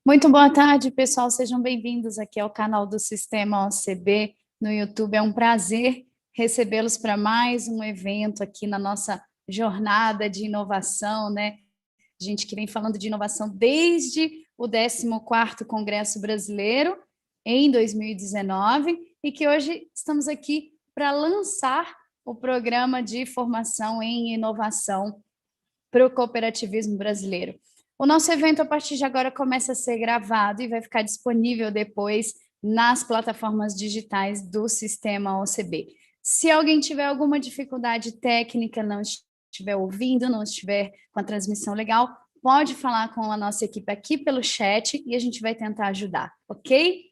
Muito boa tarde, pessoal. Sejam bem-vindos aqui ao canal do Sistema OCB no YouTube. É um prazer recebê-los para mais um evento aqui na nossa jornada de inovação, né? A gente que vem falando de inovação desde o 14º Congresso Brasileiro, em 2019, e que hoje estamos aqui para lançar o programa de formação em inovação para o cooperativismo brasileiro. O nosso evento, a partir de agora, começa a ser gravado e vai ficar disponível depois nas plataformas digitais do Sistema OCB. Se alguém tiver alguma dificuldade técnica, não estiver ouvindo, não estiver com a transmissão legal, pode falar com a nossa equipe aqui pelo chat e a gente vai tentar ajudar, ok?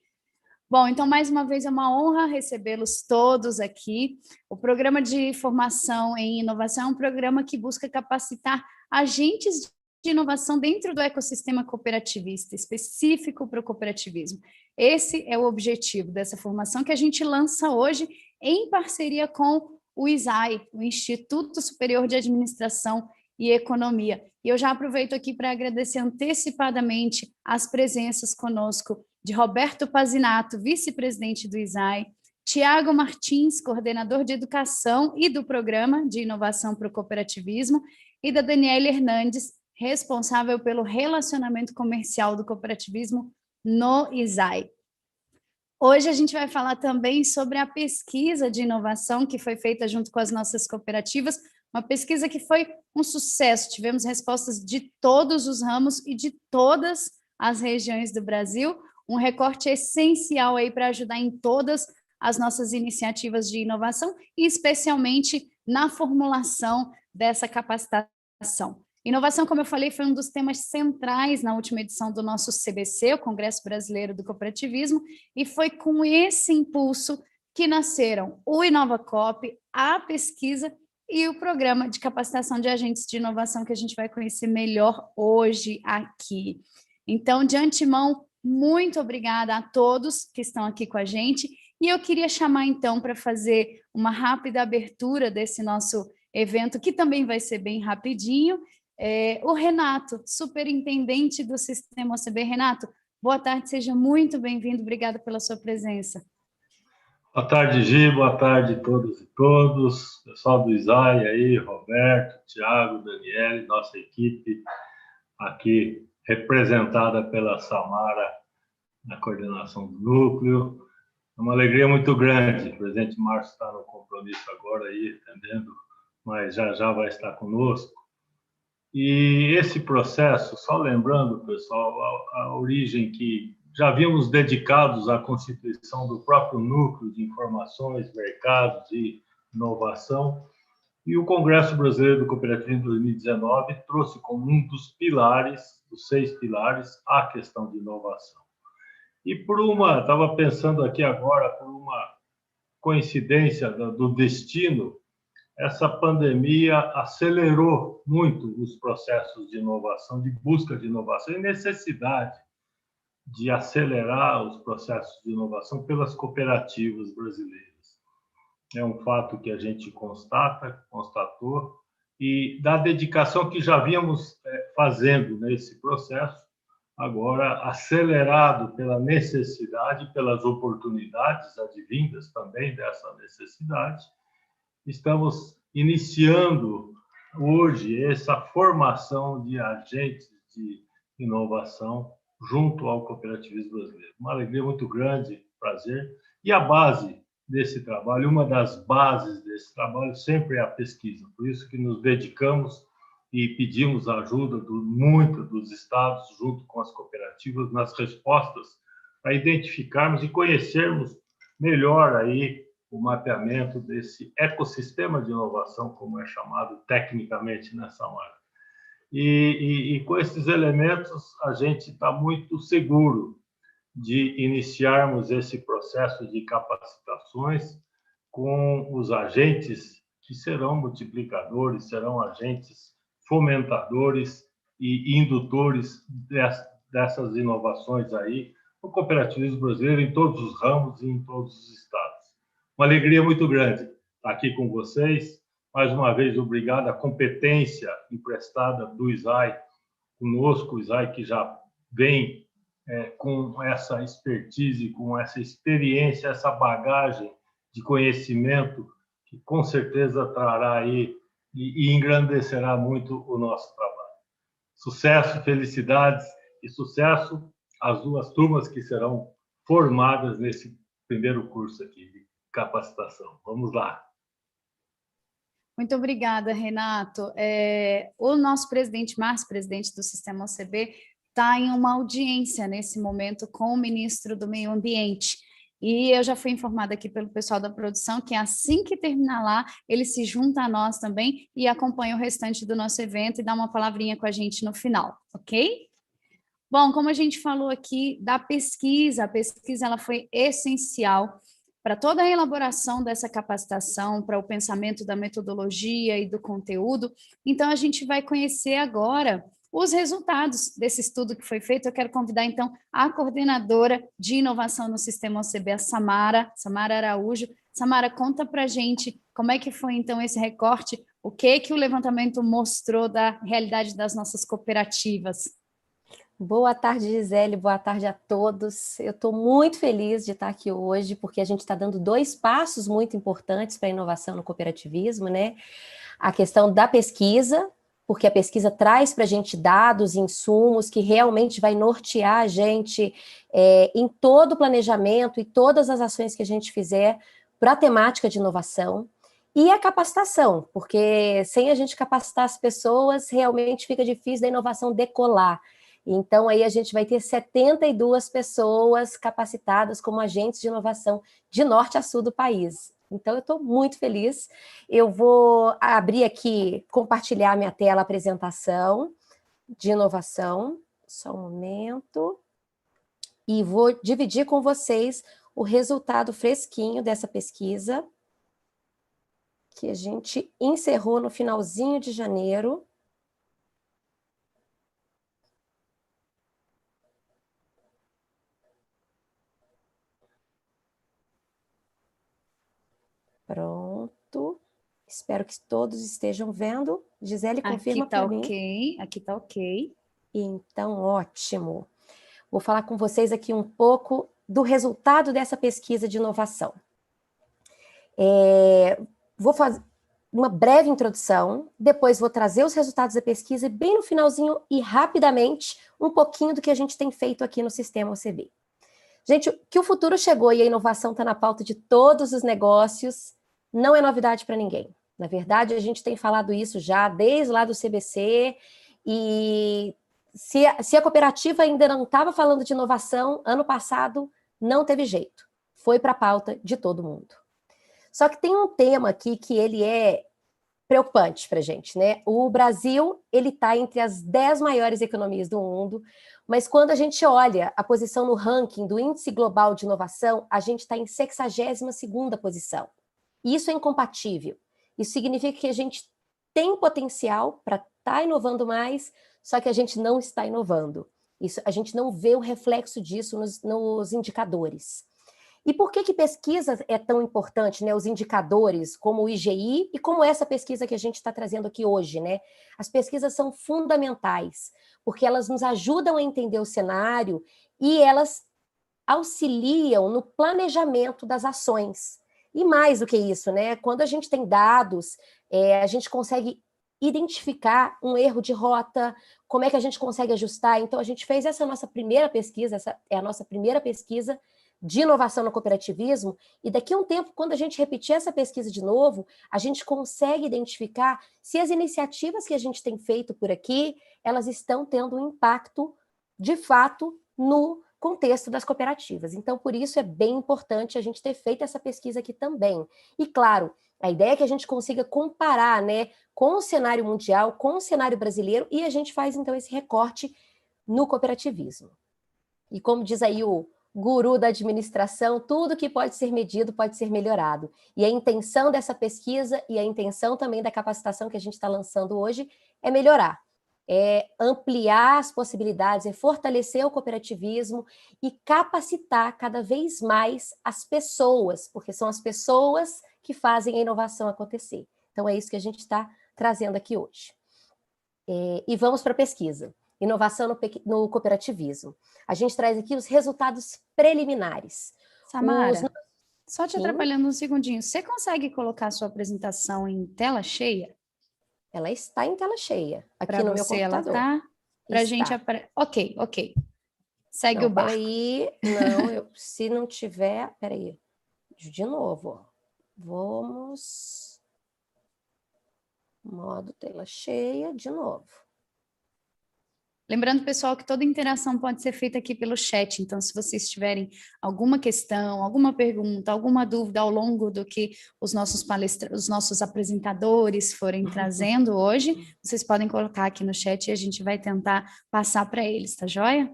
Bom, então, mais uma vez, é uma honra recebê-los todos aqui. O programa de formação em inovação é um programa que busca capacitar agentes de inovação dentro do ecossistema cooperativista, específico para o cooperativismo. Esse é o objetivo dessa formação que a gente lança hoje em parceria com o ISAE, o Instituto Superior de Administração e Economia. E eu já aproveito aqui para agradecer antecipadamente as presenças conosco de Roberto Pazinato, vice-presidente do ISAE, Tiago Martins, coordenador de educação e do programa de inovação para o cooperativismo, e da Daniela Hernandes, responsável pelo relacionamento comercial do cooperativismo no ISAE. Hoje a gente vai falar também sobre a pesquisa de inovação que foi feita junto com as nossas cooperativas, uma pesquisa que foi um sucesso. Tivemos respostas de todos os ramos e de todas as regiões do Brasil, um recorte essencial aí para ajudar em todas as nossas iniciativas de inovação e especialmente na formulação dessa capacitação. Inovação, como eu falei, foi um dos temas centrais na última edição do nosso CBC, o Congresso Brasileiro do Cooperativismo, e foi com esse impulso que nasceram o InovaCoop, a pesquisa e o programa de capacitação de agentes de inovação que a gente vai conhecer melhor hoje aqui. Então, de antemão, muito obrigada a todos que estão aqui com a gente, e eu queria chamar então para fazer uma rápida abertura desse nosso evento, que também vai ser bem rapidinho, o Renato, superintendente do Sistema OCB. Renato, boa tarde, seja muito bem-vindo, obrigada pela sua presença. Boa tarde, Gi, boa tarde a todas e todos, pessoal do ISAE aí, Roberto, Tiago, Daniele, nossa equipe aqui representada pela Samara na coordenação do núcleo. É uma alegria muito grande, o presidente Márcio está no compromisso agora aí, atendendo, mas já vai estar conosco. E esse processo, só lembrando, pessoal, a origem que já havíamos dedicados à constituição do próprio núcleo de informações, mercados e inovação, e o Congresso Brasileiro do Cooperativismo 2019 trouxe como um dos pilares, dos 6 pilares, a questão de inovação. E estava pensando aqui agora, por uma coincidência do destino, essa pandemia acelerou muito os processos de inovação, de busca de inovação e necessidade de acelerar os processos de inovação pelas cooperativas brasileiras. É um fato que a gente constatou, e da dedicação que já vínhamos fazendo nesse processo, agora acelerado pela necessidade, pelas oportunidades advindas também dessa necessidade, estamos iniciando hoje essa formação de agentes de inovação junto ao cooperativismo brasileiro. Uma alegria muito grande, prazer. E a base desse trabalho, uma das bases desse trabalho sempre é a pesquisa. Por isso que nos dedicamos e pedimos a ajuda muito dos estados, junto com as cooperativas, nas respostas, para identificarmos e conhecermos melhor aí o mapeamento desse ecossistema de inovação, como é chamado tecnicamente nessa hora. E com esses elementos, a gente está muito seguro de iniciarmos esse processo de capacitações com os agentes que serão multiplicadores, serão agentes fomentadores e indutores dessas inovações aí, no cooperativismo brasileiro, em todos os ramos e em todos os estados. Uma alegria muito grande estar aqui com vocês. Mais uma vez, obrigado à competência emprestada do ISAE conosco, o ISAE que já vem com essa expertise, com essa experiência, essa bagagem de conhecimento, que com certeza trará aí e engrandecerá muito o nosso trabalho. Sucesso, felicidades e sucesso às duas turmas que serão formadas nesse primeiro curso aqui de capacitação. Vamos lá. Muito obrigada, Renato. O nosso presidente, Márcio, presidente do Sistema OCB, está em uma audiência nesse momento com o ministro do Meio Ambiente. E eu já fui informada aqui pelo pessoal da produção que assim que terminar lá, ele se junta a nós também e acompanha o restante do nosso evento e dá uma palavrinha com a gente no final, ok? Bom, como a gente falou aqui da pesquisa, a pesquisa ela foi essencial para toda a elaboração dessa capacitação, para o pensamento da metodologia e do conteúdo. Então, a gente vai conhecer agora os resultados desse estudo que foi feito. Eu quero convidar, então, a coordenadora de inovação no Sistema OCB, a Samara Araújo. Samara, conta para a gente como é que foi, então, esse recorte, o que o levantamento mostrou da realidade das nossas cooperativas. Boa tarde, Gisele, boa tarde a todos. Eu estou muito feliz de estar aqui hoje, porque a gente está dando 2 passos muito importantes para a inovação no cooperativismo, né? A questão da pesquisa, porque a pesquisa traz para a gente dados, insumos, que realmente vai nortear a gente em todo o planejamento e todas as ações que a gente fizer para a temática de inovação. E a capacitação, porque sem a gente capacitar as pessoas, realmente fica difícil da inovação decolar. Então, aí a gente vai ter 72 pessoas capacitadas como agentes de inovação de norte a sul do país. Então, eu estou muito feliz. Eu vou abrir aqui, compartilhar minha tela, apresentação de inovação. Só um momento. E vou dividir com vocês o resultado fresquinho dessa pesquisa, que a gente encerrou no finalzinho de janeiro. Pronto. Espero que todos estejam vendo. Gisele, confirma para mim. Aqui tá ok. Então, ótimo. Vou falar com vocês aqui um pouco do resultado dessa pesquisa de inovação. Vou fazer uma breve introdução, depois vou trazer os resultados da pesquisa e bem no finalzinho e rapidamente um pouquinho do que a gente tem feito aqui no Sistema OCB. Gente, que o futuro chegou e a inovação está na pauta de todos os negócios, não é novidade para ninguém. Na verdade, a gente tem falado isso já desde lá do CBC, e se a cooperativa ainda não estava falando de inovação, ano passado não teve jeito. Foi para a pauta de todo mundo. Só que tem um tema aqui que ele é preocupante para a gente, né? O Brasil, ele está entre as 10 maiores economias do mundo, mas quando a gente olha a posição no ranking do Índice Global de Inovação, a gente está em 62ª posição. E isso é incompatível. Isso significa que a gente tem potencial para estar inovando mais, só que a gente não está inovando. Isso, a gente não vê o reflexo disso nos indicadores. E por que pesquisa é tão importante, né? Os indicadores, como o IGI e como essa pesquisa que a gente está trazendo aqui hoje, né? As pesquisas são fundamentais, porque elas nos ajudam a entender o cenário e elas auxiliam no planejamento das ações. E mais do que isso, né? Quando a gente tem dados, a gente consegue identificar um erro de rota, como é que a gente consegue ajustar. Então, a gente fez essa nossa primeira pesquisa, essa é a nossa primeira pesquisa de inovação no cooperativismo, e daqui a um tempo, quando a gente repetir essa pesquisa de novo, a gente consegue identificar se as iniciativas que a gente tem feito por aqui, elas estão tendo um impacto, de fato, no contexto das cooperativas. Então, por isso é bem importante a gente ter feito essa pesquisa aqui também. E, claro, a ideia é que a gente consiga comparar, né, com o cenário mundial, com o cenário brasileiro, e a gente faz, então, esse recorte no cooperativismo. E como diz aí o guru da administração, tudo que pode ser medido pode ser melhorado. E a intenção dessa pesquisa e a intenção também da capacitação que a gente está lançando hoje é melhorar, é ampliar as possibilidades, é fortalecer o cooperativismo e capacitar cada vez mais as pessoas, porque são as pessoas que fazem a inovação acontecer. Então é isso que a gente está trazendo aqui hoje. E vamos para a pesquisa. inovação no cooperativismo. A gente traz aqui os resultados preliminares. Samara, só te Sim. atrapalhando um segundinho, você consegue colocar a sua apresentação em tela cheia? Ela está em tela cheia, aqui Para no meu você ela computador. tá? Para a Está. gente... Ok. Segue Não, o barco. peraí, não, se não tiver, peraí, de novo, ó. Vamos, modo tela cheia, de novo. Lembrando, pessoal, que toda interação pode ser feita aqui pelo chat, então se vocês tiverem alguma questão, alguma pergunta, alguma dúvida ao longo do que os nossos apresentadores forem trazendo hoje, vocês podem colocar aqui no chat e a gente vai tentar passar para eles, tá joia?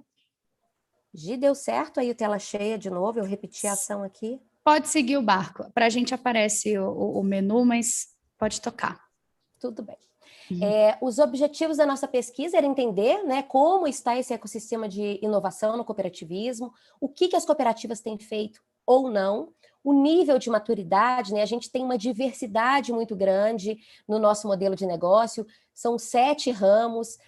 Gi, deu certo aí tela cheia de novo, eu repeti a ação aqui. Pode seguir o barco, para a gente aparece o menu, mas pode tocar. Tudo bem. Os objetivos da nossa pesquisa era entender, né, como está esse ecossistema de inovação no cooperativismo, o que as cooperativas têm feito ou não, o nível de maturidade, né, a gente tem uma diversidade muito grande no nosso modelo de negócio, são 7 ramos,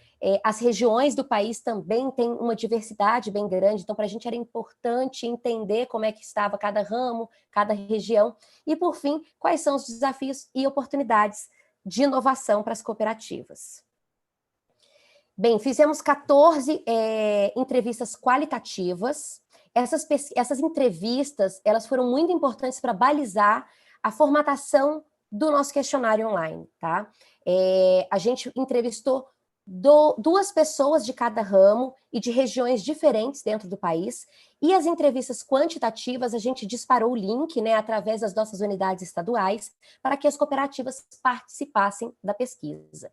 as regiões do país também têm uma diversidade bem grande, então para a gente era importante entender como é que estava cada ramo, cada região, e por fim, quais são os desafios e oportunidades de inovação para as cooperativas. Bem, fizemos 14 entrevistas qualitativas. Essas entrevistas, elas foram muito importantes para balizar a formatação do nosso questionário online, tá? A gente entrevistou 2 pessoas de cada ramo e de regiões diferentes dentro do país, e as entrevistas quantitativas a gente disparou o link, né, através das nossas unidades estaduais, para que as cooperativas participassem da pesquisa.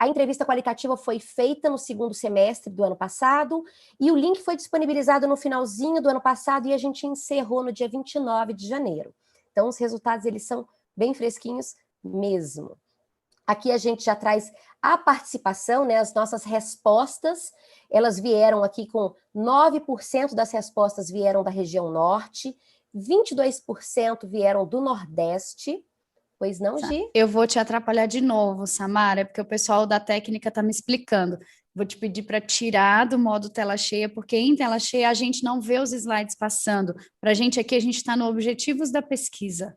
A entrevista qualitativa foi feita no 2º semestre do ano passado, e o link foi disponibilizado no finalzinho do ano passado, e a gente encerrou no dia 29 de janeiro. Então, os resultados, eles são bem fresquinhos mesmo. Aqui a gente já traz a participação, né, as nossas respostas, elas vieram aqui com 9% das respostas vieram da região norte, 22% vieram do nordeste, pois não, Gi? Eu vou te atrapalhar de novo, Samara, porque o pessoal da técnica está me explicando. Vou te pedir para tirar do modo tela cheia, porque em tela cheia a gente não vê os slides passando. Para a gente aqui, a gente está no objetivos da pesquisa.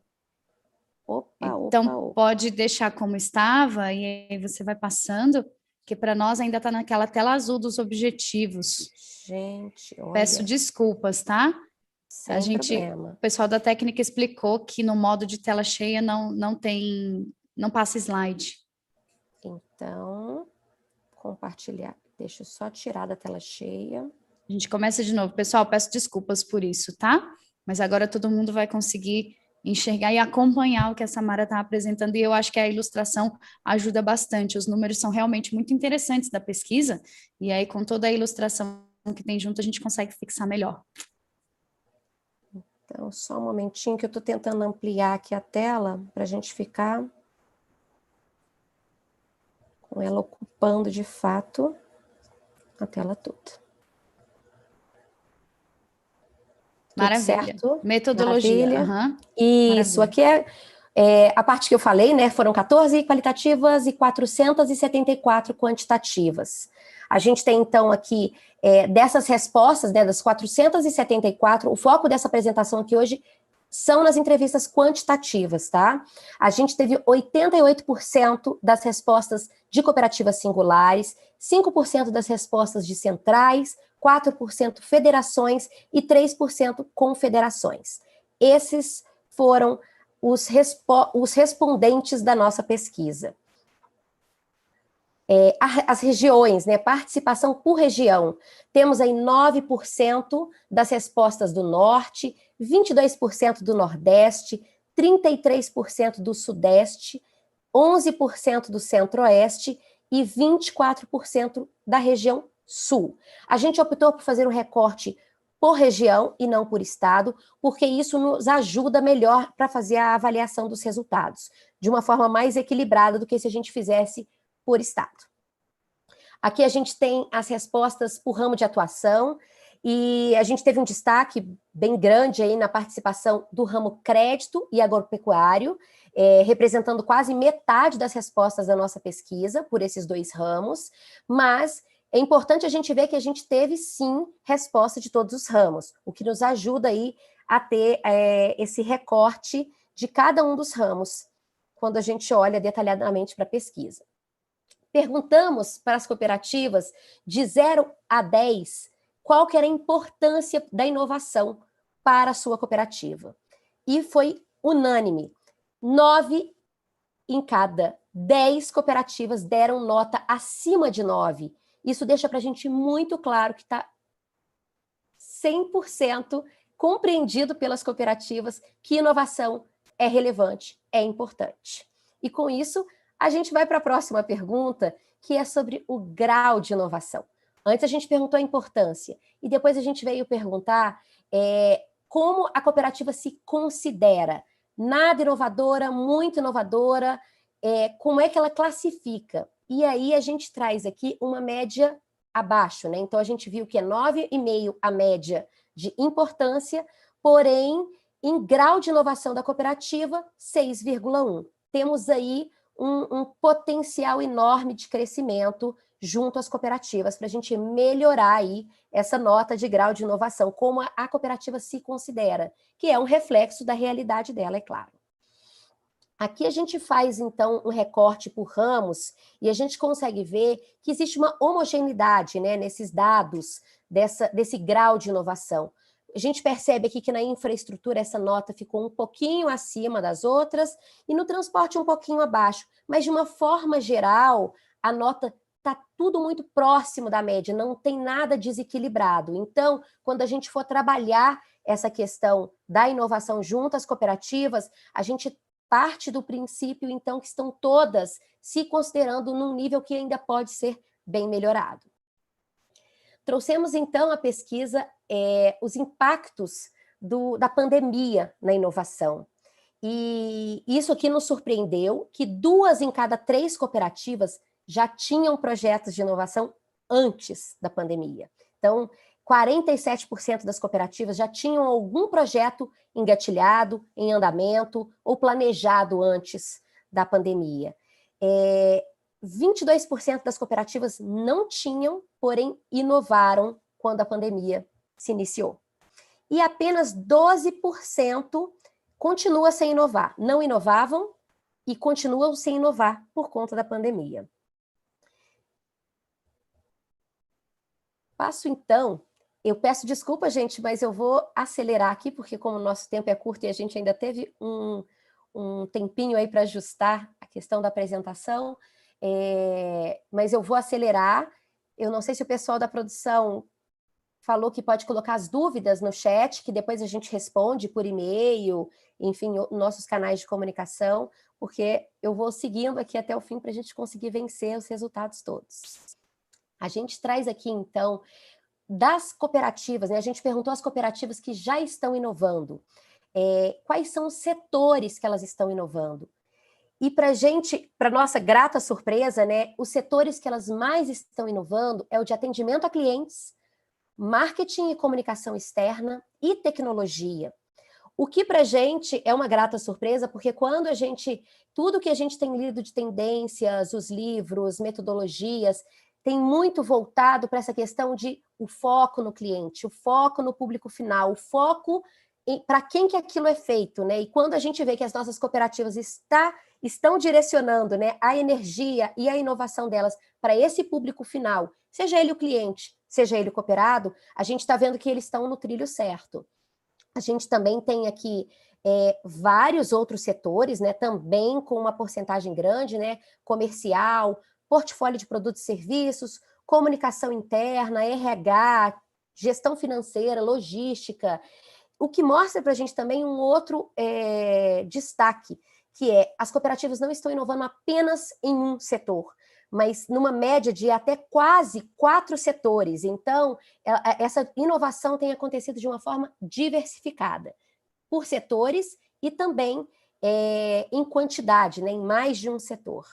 Então, pode deixar como estava e aí você vai passando, que para nós ainda está naquela tela azul dos objetivos. Gente, olha. Peço desculpas, tá? Sem problema. O pessoal da técnica explicou que no modo de tela cheia não passa slide. Então, compartilhar. Deixa eu só tirar da tela cheia. A gente começa de novo. Pessoal, peço desculpas por isso, tá? Mas agora todo mundo vai conseguir enxergar e acompanhar o que a Samara está apresentando, e eu acho que a ilustração ajuda bastante. Os números são realmente muito interessantes da pesquisa, e aí com toda a ilustração que tem junto, a gente consegue fixar melhor. Então, só um momentinho que eu estou tentando ampliar aqui a tela, para a gente ficar com ela ocupando de fato a tela toda. Maravilha. Certo? Metodologia. Maravilha. Isso, maravilha. Aqui a parte que eu falei, né? Foram 14 qualitativas e 474 quantitativas. A gente tem, então, aqui, dessas respostas, né, das 474, o foco dessa apresentação aqui hoje são nas entrevistas quantitativas, tá? A gente teve 88% das respostas de cooperativas singulares, 5% das respostas de centrais, 4% federações e 3% confederações. Esses foram os respondentes da nossa pesquisa. As regiões, né, participação por região, temos aí 9% das respostas do norte, 22% do nordeste, 33% do sudeste, 11% do centro-oeste e 24% da região sul. A gente optou por fazer um recorte por região e não por estado, porque isso nos ajuda melhor para fazer a avaliação dos resultados, de uma forma mais equilibrada do que se a gente fizesse por estado. Aqui a gente tem as respostas por ramo de atuação, e a gente teve um destaque bem grande aí na participação do ramo crédito e agropecuário, representando quase metade das respostas da nossa pesquisa por esses 2 ramos, mas É importante a gente ver que a gente teve, sim, resposta de todos os ramos, o que nos ajuda aí a ter esse recorte de cada um dos ramos, quando a gente olha detalhadamente para a pesquisa. Perguntamos para as cooperativas de 0 a 10 qual que era a importância da inovação para a sua cooperativa. E foi unânime. 9 em cada 10 cooperativas deram nota acima de 9. Isso deixa para a gente muito claro que está 100% compreendido pelas cooperativas que inovação é relevante, é importante. E com isso, a gente vai para a próxima pergunta, que é sobre o grau de inovação. Antes a gente perguntou a importância, e depois a gente veio perguntar como a cooperativa se considera. Nada inovadora, muito inovadora, como é que ela classifica? E aí a gente traz aqui uma média abaixo, né? Então a gente viu que é 9,5 a média de importância, porém, em grau de inovação da cooperativa, 6,1. Temos aí um potencial enorme de crescimento junto às cooperativas, para a gente melhorar aí essa nota de grau de inovação, como a cooperativa se considera, que é um reflexo da realidade dela, é claro. Aqui a gente faz, então, um recorte por ramos e a gente consegue ver que existe uma homogeneidade, né, nesses dados desse grau de inovação. A gente percebe aqui que na infraestrutura essa nota ficou um pouquinho acima das outras e no transporte um pouquinho abaixo, mas de uma forma geral, a nota está tudo muito próximo da média, não tem nada desequilibrado. Então, quando a gente for trabalhar essa questão da inovação junto às cooperativas, a gente parte do princípio, então, que estão todas se considerando num nível que ainda pode ser bem melhorado. Trouxemos, então, a pesquisa, os impactos da pandemia na inovação. E isso aqui nos surpreendeu, que 2 em cada 3 cooperativas já tinham projetos de inovação antes da pandemia. Então, 47% das cooperativas já tinham algum projeto engatilhado, em andamento ou planejado antes da pandemia. 22% das cooperativas não tinham, porém inovaram quando a pandemia se iniciou. E apenas 12% continua sem inovar. Não inovavam e continuam sem inovar por conta da pandemia. Passo, então, eu peço desculpa, gente, mas eu vou acelerar aqui, porque como o nosso tempo é curto e a gente ainda teve um tempinho aí para ajustar a questão da apresentação, mas eu vou acelerar. Eu não sei se o pessoal da produção falou que pode colocar as dúvidas no chat, que depois a gente responde por e-mail, enfim, nossos canais de comunicação, porque eu vou seguindo aqui até o fim para a gente conseguir vencer os resultados todos. A gente traz aqui, então, das cooperativas, né? A gente perguntou às cooperativas que já estão inovando, quais são os setores que elas estão inovando. E para nossa grata surpresa, né, os setores que elas mais estão inovando é o de atendimento a clientes, marketing e comunicação externa e tecnologia. O que para a gente é uma grata surpresa, porque quando tudo que a gente tem lido de tendências, os livros, metodologias, tem muito voltado para essa questão de o foco no cliente, o foco no público final, o foco para quem que aquilo é feito, né? E quando a gente vê que as nossas cooperativas estão direcionando, né, a energia e a inovação delas para esse público final, seja ele o cliente, seja ele o cooperado, a gente está vendo que eles estão no trilho certo. A gente também tem aqui vários outros setores, né, também com uma porcentagem grande, né, comercial, portfólio de produtos e serviços, comunicação interna, RH, gestão financeira, logística, o que mostra para a gente também um outro destaque, que as cooperativas não estão inovando apenas em um setor, mas numa média de até quase 4 setores. Então, essa inovação tem acontecido de uma forma diversificada, por setores e também em quantidade, né, em mais de um setor.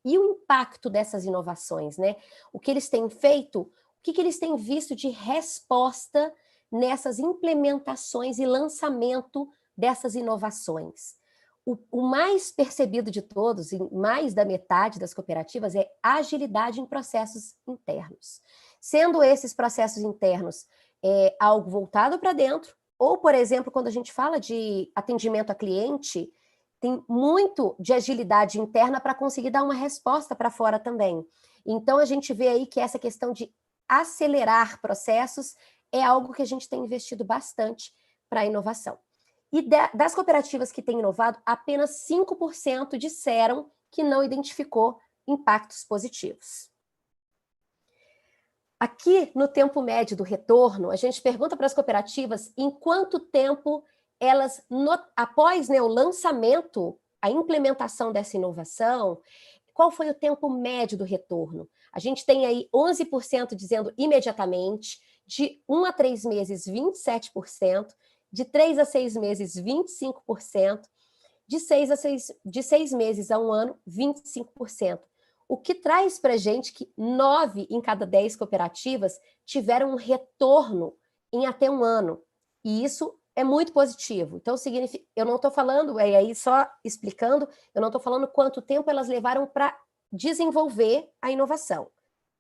E o impacto dessas inovações, né? O que eles têm feito, o que eles têm visto de resposta nessas implementações e lançamento dessas inovações. o mais percebido de todos, em mais da metade das cooperativas, é agilidade em processos internos. Sendo esses processos internos algo voltado para dentro, ou, por exemplo, quando a gente fala de atendimento a cliente, tem muito de agilidade interna para conseguir dar uma resposta para fora também. Então, a gente vê aí que essa questão de acelerar processos é algo que a gente tem investido bastante para a inovação. E das cooperativas que têm inovado, apenas 5% disseram que não identificou impactos positivos. Aqui, no tempo médio do retorno, a gente pergunta para as cooperativas em quanto tempo elas, após o lançamento, a implementação dessa inovação, qual foi o tempo médio do retorno? A gente tem aí 11% dizendo imediatamente, de 1 a 3 meses, 27%, de 3 a 6 meses, 25%, de 6 meses a 1 ano, 25%. O que traz para a gente que 9 em cada 10 cooperativas tiveram um retorno em até 1 ano. E isso é muito positivo. Então, significa, eu não estou falando, aí só explicando, eu não estou falando quanto tempo elas levaram para desenvolver a inovação.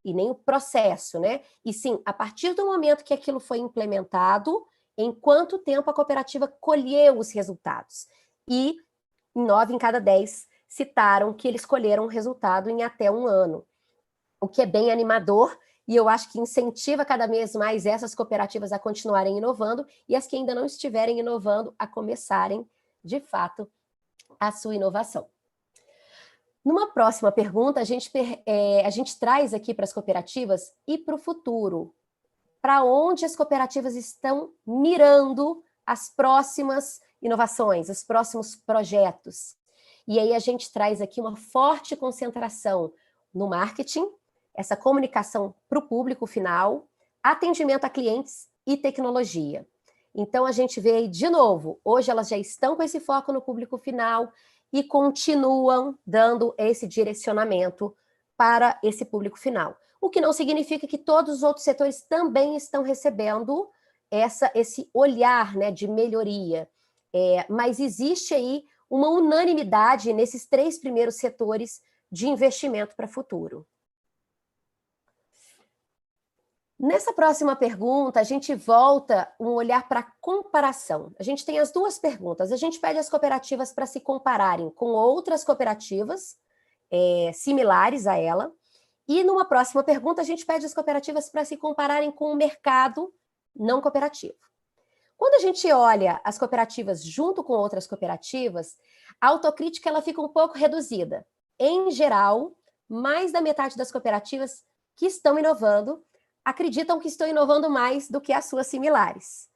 E nem o processo, né? E sim, a partir do momento que aquilo foi implementado, em quanto tempo a cooperativa colheu os resultados. E 9 em cada 10 citaram que eles colheram o resultado em até 1 ano, o que é bem animador, e eu acho que incentiva cada vez mais essas cooperativas a continuarem inovando, e as que ainda não estiverem inovando a começarem, de fato, a sua inovação. Numa próxima pergunta, a gente traz aqui para as cooperativas e para o futuro, para onde as cooperativas estão mirando as próximas inovações, os próximos projetos. E aí a gente traz aqui uma forte concentração no marketing, essa comunicação para o público final, atendimento a clientes e tecnologia. Então a gente vê aí de novo, hoje elas já estão com esse foco no público final e continuam dando esse direcionamento para esse público final. O que não significa que todos os outros setores também estão recebendo esse olhar, né, de melhoria. Mas existe aí uma unanimidade nesses 3 primeiros setores de investimento para o futuro. Nessa próxima pergunta, a gente volta um olhar para a comparação. A gente tem as 2 perguntas. A gente pede às cooperativas para se compararem com outras cooperativas similares a ela. E numa próxima pergunta, a gente pede às cooperativas para se compararem com o mercado não cooperativo. Quando a gente olha as cooperativas junto com outras cooperativas, a autocrítica ela fica um pouco reduzida. Em geral, mais da metade das cooperativas que estão inovando acreditam que estão inovando mais do que as suas similares.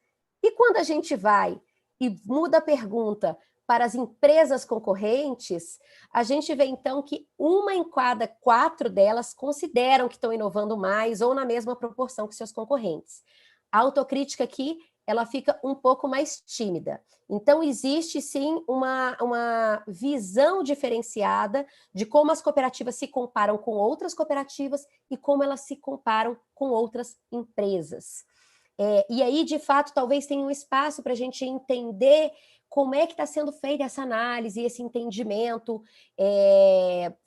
E quando a gente vai e muda a pergunta para as empresas concorrentes, a gente vê então que 1 em cada 4 delas consideram que estão inovando mais ou na mesma proporção que seus concorrentes. A autocrítica aqui ela fica um pouco mais tímida. Então, existe, sim, uma visão diferenciada de como as cooperativas se comparam com outras cooperativas e como elas se comparam com outras empresas. E aí, de fato, talvez tenha um espaço para a gente entender como é que está sendo feita essa análise, esse entendimento.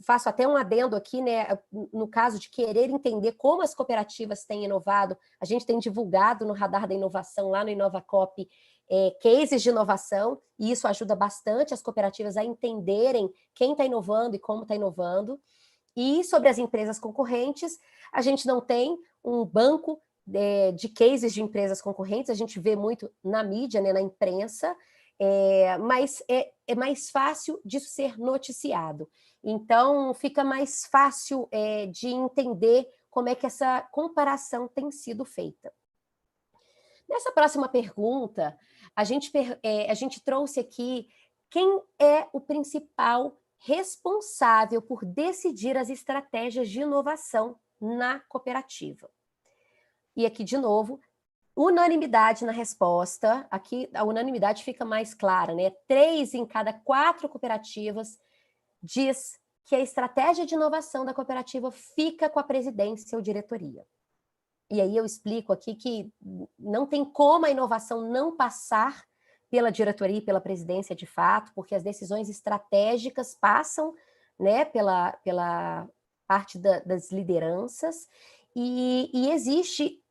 Faço até um adendo aqui, né, no caso de querer entender como as cooperativas têm inovado, a gente tem divulgado no Radar da Inovação, lá no InovaCoop, cases de inovação, e isso ajuda bastante as cooperativas a entenderem quem está inovando e como está inovando. E sobre as empresas concorrentes, a gente não tem um banco de cases de empresas concorrentes, a gente vê muito na mídia, né, na imprensa, mas é mais fácil disso ser noticiado. Então, fica mais fácil de entender como é que essa comparação tem sido feita. Nessa próxima pergunta, a gente trouxe aqui quem é o principal responsável por decidir as estratégias de inovação na cooperativa. E aqui, de novo, unanimidade na resposta. Aqui a unanimidade fica mais clara, né? 3 em cada 4 cooperativas diz que a estratégia de inovação da cooperativa fica com a presidência ou diretoria. E aí eu explico aqui que não tem como a inovação não passar pela diretoria e pela presidência de fato, porque as decisões estratégicas passam, né, pela parte das lideranças, e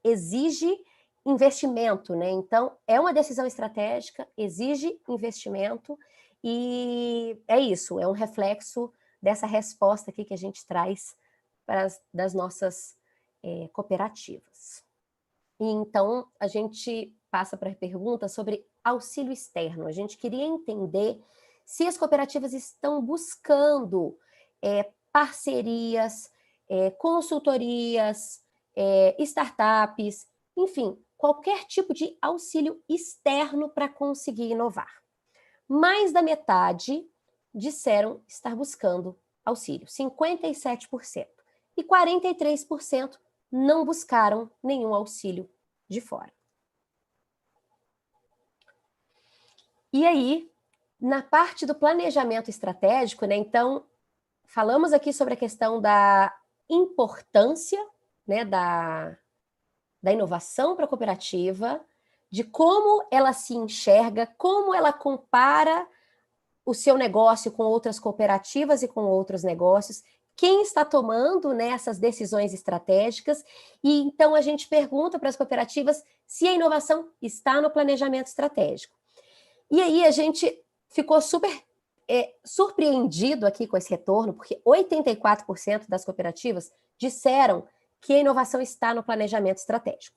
exige investimento, né? Então, é uma decisão estratégica, exige investimento, e é isso, é um reflexo dessa resposta aqui que a gente traz das nossas cooperativas. E então, a gente passa para a pergunta sobre auxílio externo. A gente queria entender se as cooperativas estão buscando parcerias, consultorias, startups, enfim, qualquer tipo de auxílio externo para conseguir inovar. Mais da metade disseram estar buscando auxílio, 57%. E 43% não buscaram nenhum auxílio de fora. E aí, na parte do planejamento estratégico, né, então, falamos aqui sobre a questão da importância, né, da inovação para a cooperativa, de como ela se enxerga, como ela compara o seu negócio com outras cooperativas e com outros negócios, quem está tomando, né, essas decisões estratégicas, e então a gente pergunta para as cooperativas se a inovação está no planejamento estratégico. E aí a gente ficou super surpreendido aqui com esse retorno, porque 84% das cooperativas disseram que a inovação está no planejamento estratégico.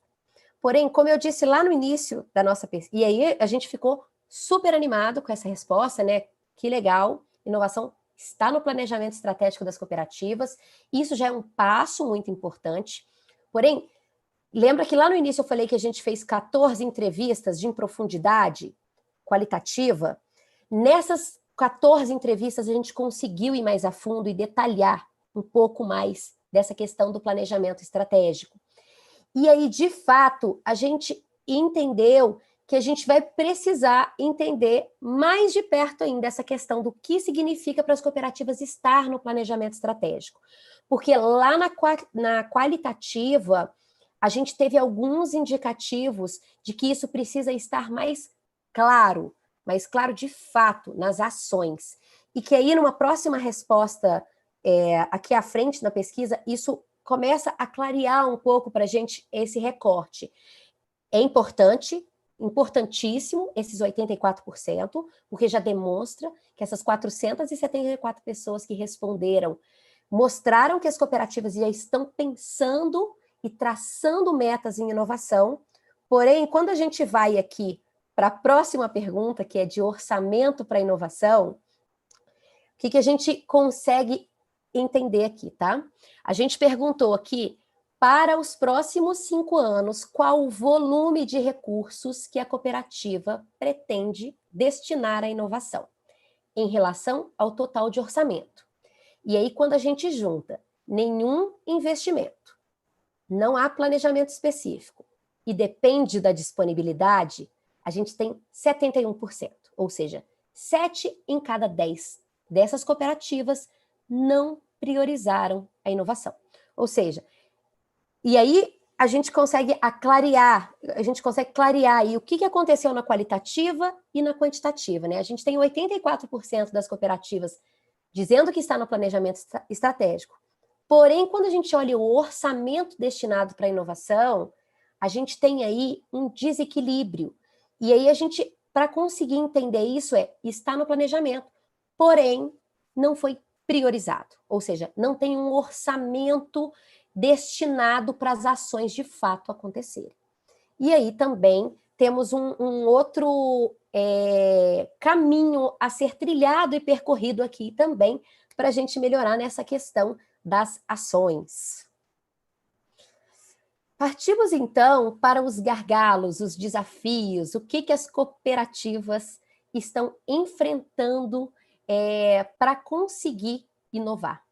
Porém, como eu disse lá no início da nossa pesquisa, e aí a gente ficou super animado com essa resposta, né? Que legal, inovação está no planejamento estratégico das cooperativas, isso já é um passo muito importante. Porém, lembra que lá no início eu falei que a gente fez 14 entrevistas de profundidade qualitativa? Nessas 14 entrevistas a gente conseguiu ir mais a fundo e detalhar um pouco mais dessa questão do planejamento estratégico. E aí, de fato, a gente entendeu que a gente vai precisar entender mais de perto ainda essa questão do que significa para as cooperativas estar no planejamento estratégico. Porque lá na qualitativa, a gente teve alguns indicativos de que isso precisa estar mais claro de fato nas ações. E que aí, numa próxima resposta aqui à frente na pesquisa, isso começa a clarear um pouco para a gente esse recorte. É importantíssimo esses 84%, porque já demonstra que essas 474 pessoas que responderam mostraram que as cooperativas já estão pensando e traçando metas em inovação. Porém, quando a gente vai aqui para a próxima pergunta, que é de orçamento para inovação, o que a gente consegue entender aqui, tá? A gente perguntou aqui, para os próximos 5 anos, qual o volume de recursos que a cooperativa pretende destinar à inovação, em relação ao total de orçamento. E aí, quando a gente junta nenhum investimento, não há planejamento específico, e depende da disponibilidade, a gente tem 71%, ou seja, 7 em cada 10 dessas cooperativas não priorizaram a inovação. Ou seja, e aí a gente consegue clarear aí o que aconteceu na qualitativa e na quantitativa, né? A gente tem 84% das cooperativas dizendo que está no planejamento estratégico. Porém, quando a gente olha o orçamento destinado para a inovação, a gente tem aí um desequilíbrio. E aí a gente, para conseguir entender isso, está no planejamento, porém não foi priorizado, ou seja, não tem um orçamento destinado para as ações de fato acontecerem. E aí também temos um outro caminho a ser trilhado e percorrido aqui também para a gente melhorar nessa questão das ações. Partimos então para os gargalos, os desafios, o que as cooperativas estão enfrentando para conseguir inovar.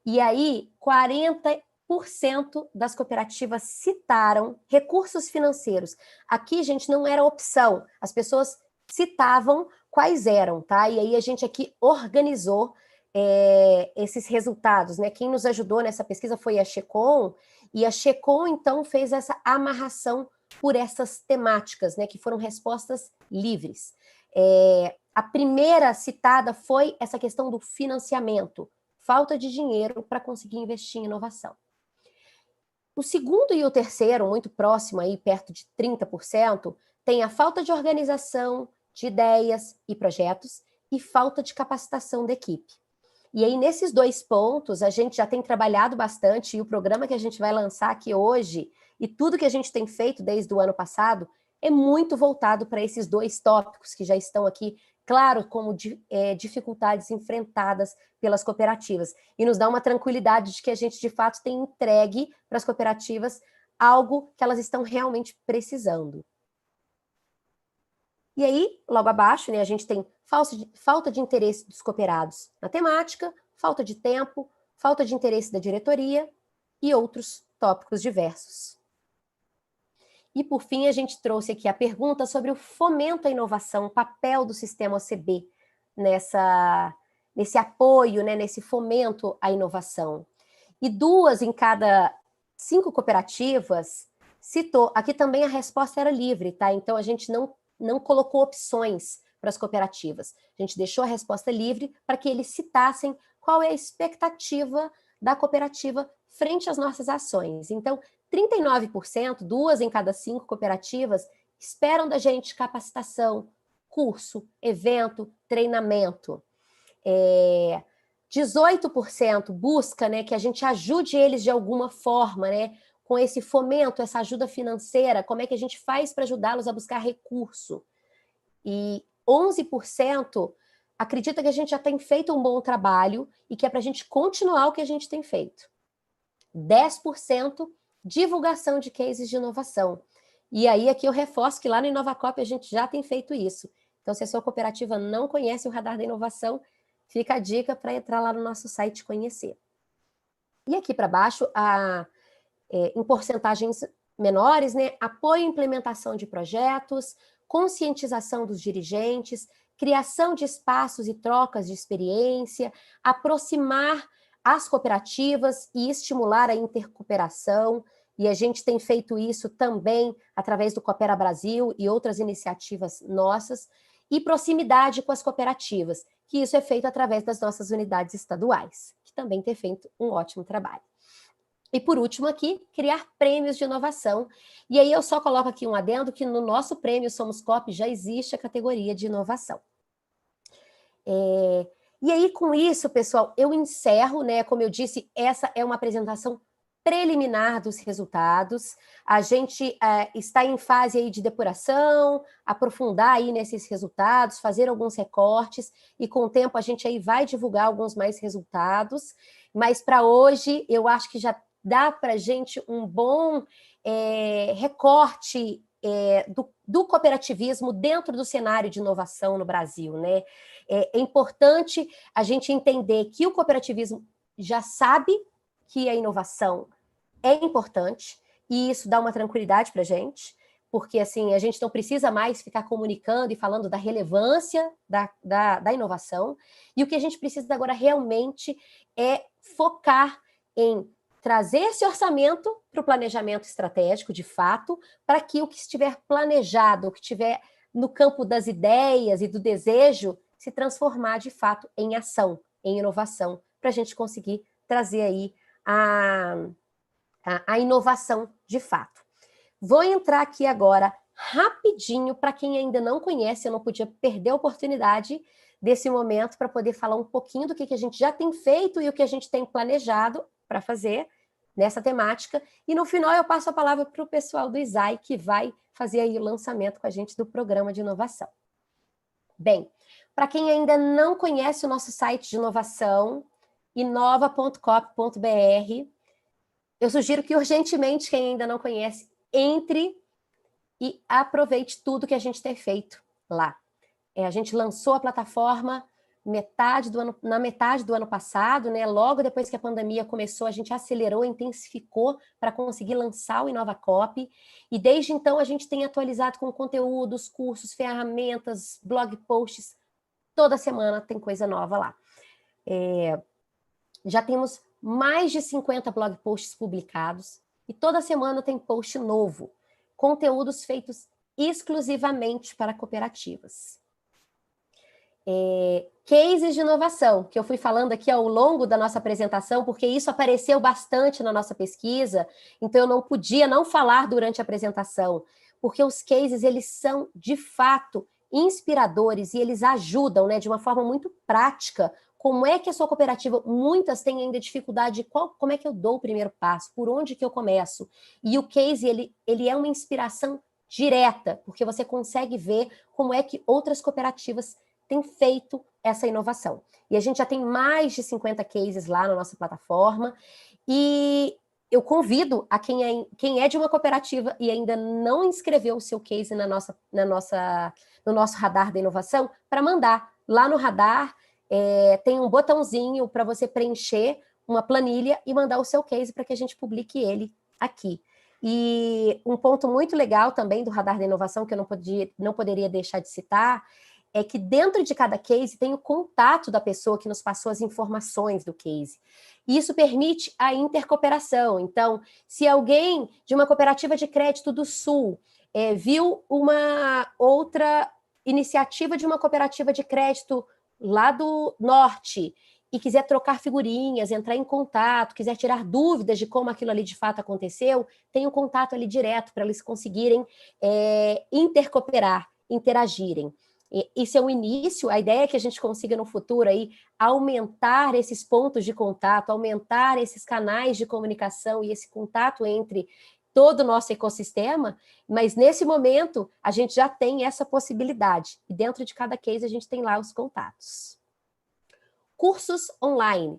E aí, 40% das cooperativas citaram recursos financeiros. Aqui, gente, não era opção, as pessoas citavam quais eram, tá? E aí a gente aqui organizou esses resultados, né? Quem nos ajudou nessa pesquisa foi a Checon, e a Checon, então, fez essa amarração por essas temáticas, né, que foram respostas livres. A primeira citada foi essa questão do financiamento, falta de dinheiro para conseguir investir em inovação. O segundo e o terceiro, muito próximo, aí, perto de 30%, tem a falta de organização, de ideias e projetos e falta de capacitação da equipe. E aí, nesses dois pontos, a gente já tem trabalhado bastante, e o programa que a gente vai lançar aqui hoje, e tudo que a gente tem feito desde o ano passado, é muito voltado para esses dois tópicos que já estão aqui, claro, como dificuldades enfrentadas pelas cooperativas. E nos dá uma tranquilidade de que a gente, de fato, tem entregue para as cooperativas algo que elas estão realmente precisando. E aí, logo abaixo, né, a gente tem falta de interesse dos cooperados na temática, falta de tempo, falta de interesse da diretoria e outros tópicos diversos. E, por fim, a gente trouxe aqui a pergunta sobre o fomento à inovação, o papel do sistema OCB nesse apoio, né, nesse fomento à inovação. E 2 em cada 5 cooperativas citou, aqui também a resposta era livre, tá? Então, a gente não colocou opções para as cooperativas. A gente deixou a resposta livre para que eles citassem qual é a expectativa da cooperativa frente às nossas ações. Então, 39%, 2 em cada 5 cooperativas, esperam da gente capacitação, curso, evento, treinamento. 18% busca, né, que a gente ajude eles de alguma forma, né, com esse fomento, essa ajuda financeira, como é que a gente faz para ajudá-los a buscar recurso. E 11% acredita que a gente já tem feito um bom trabalho e que é para a gente continuar o que a gente tem feito. 10% divulgação de cases de inovação. E aí, aqui eu reforço que lá no Inovacop a gente já tem feito isso. Então, se a sua cooperativa não conhece o Radar da Inovação, fica a dica para entrar lá no nosso site e conhecer. E aqui para baixo, em porcentagens menores, né, apoio e implementação de projetos, conscientização dos dirigentes, criação de espaços e trocas de experiência, aproximar as cooperativas e estimular a intercooperação, e a gente tem feito isso também através do Coopera Brasil e outras iniciativas nossas, e proximidade com as cooperativas, que isso é feito através das nossas unidades estaduais, que também têm feito um ótimo trabalho. E por último aqui, criar prêmios de inovação, e aí eu só coloco aqui um adendo que no nosso prêmio Somos Coop já existe a categoria de inovação. E aí, com isso, pessoal, eu encerro, né? Como eu disse, essa é uma apresentação preliminar dos resultados. A gente está em fase aí de depuração, aprofundar aí nesses resultados, fazer alguns recortes, e com o tempo a gente aí vai divulgar alguns mais resultados. Mas para hoje, eu acho que já dá para a gente um bom recorte do cooperativismo dentro do cenário de inovação no Brasil, né? É importante a gente entender que o cooperativismo já sabe que a inovação é importante, e isso dá uma tranquilidade para a gente, porque assim, a gente não precisa mais ficar comunicando e falando da relevância da inovação, e o que a gente precisa agora realmente é focar em trazer esse orçamento para o planejamento estratégico, de fato, para que o que estiver planejado, o que estiver no campo das ideias e do desejo, se transformar, de fato, em ação, em inovação, para a gente conseguir trazer aí a inovação de fato. Vou entrar aqui agora rapidinho, para quem ainda não conhece, eu não podia perder a oportunidade desse momento para poder falar um pouquinho do que a gente já tem feito e o que a gente tem planejado para fazer nessa temática, e no final eu passo a palavra para o pessoal do ISAI, que vai fazer aí o lançamento com a gente do programa de inovação. Bem, para quem ainda não conhece o nosso site de inovação, inova.coop.br, eu sugiro que urgentemente, quem ainda não conhece, entre e aproveite tudo que a gente tem feito lá. A gente lançou a plataforma na metade do ano passado, né? Logo depois que a pandemia começou, a gente acelerou, intensificou para conseguir lançar o Inovacop, e desde então a gente tem atualizado com conteúdos, cursos, ferramentas, blog posts, toda semana tem coisa nova lá. Já temos mais de 50 blog posts publicados, e toda semana tem post novo. conteúdos feitos exclusivamente para cooperativas. Cases de inovação, que eu fui falando aqui ao longo da nossa apresentação, porque isso apareceu bastante na nossa pesquisa, então eu não podia não falar durante a apresentação, porque os cases, eles são, de fato, inspiradores e eles ajudam, né, de uma forma muito prática, como é que a sua cooperativa, muitas têm ainda dificuldade, como é que eu dou o primeiro passo, por onde que eu começo? E o case, ele é uma inspiração direta, porque você consegue ver como é que outras cooperativas têm feito essa inovação. E a gente já tem mais de 50 cases lá na nossa plataforma, e eu convido a quem é de uma cooperativa e ainda não inscreveu o seu case no nosso radar da inovação, para mandar. Lá no radar tem um botãozinho para você preencher uma planilha e mandar o seu case para que a gente publique ele aqui. E um ponto muito legal também do radar da inovação, que eu não poderia deixar de citar, é que dentro de cada case tem o contato da pessoa que nos passou as informações do case. E isso permite a intercooperação. Então, se alguém de uma cooperativa de crédito do Sul viu uma outra iniciativa de uma cooperativa de crédito lá do Norte e quiser trocar figurinhas, entrar em contato, quiser tirar dúvidas de como aquilo ali de fato aconteceu, tem um contato ali direto para eles conseguirem intercooperar, interagirem. Isso é um início, a ideia é que a gente consiga no futuro aí aumentar esses pontos de contato, aumentar esses canais de comunicação e esse contato entre todo o nosso ecossistema, mas nesse momento a gente já tem essa possibilidade, e dentro de cada case a gente tem lá os contatos. Cursos online.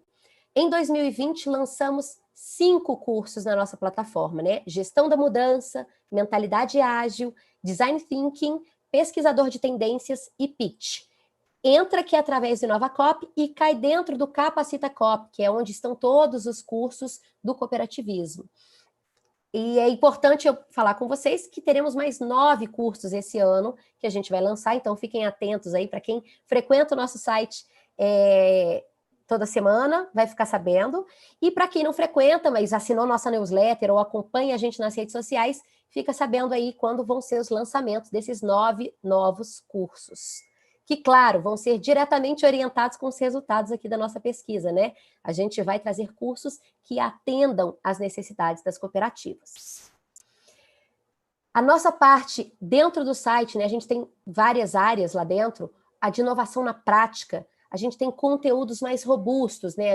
Em 2020 lançamos 5 cursos na nossa plataforma, né? Gestão da mudança, mentalidade ágil, design thinking, pesquisador de tendências e pitch. Entra aqui através do InovaCoop e cai dentro do Capacita Coop, que é onde estão todos os cursos do cooperativismo. E é importante eu falar com vocês que teremos mais 9 cursos esse ano que a gente vai lançar, então fiquem atentos aí para quem frequenta o nosso site toda semana, vai ficar sabendo. E para quem não frequenta, mas assinou nossa newsletter ou acompanha a gente nas redes sociais, fica sabendo aí quando vão ser os lançamentos desses 9 novos cursos. Que, claro, vão ser diretamente orientados com os resultados aqui da nossa pesquisa, né? A gente vai trazer cursos que atendam às necessidades das cooperativas. A nossa parte dentro do site, né? A gente tem várias áreas lá dentro, a de inovação na prática, a gente tem conteúdos mais robustos, né?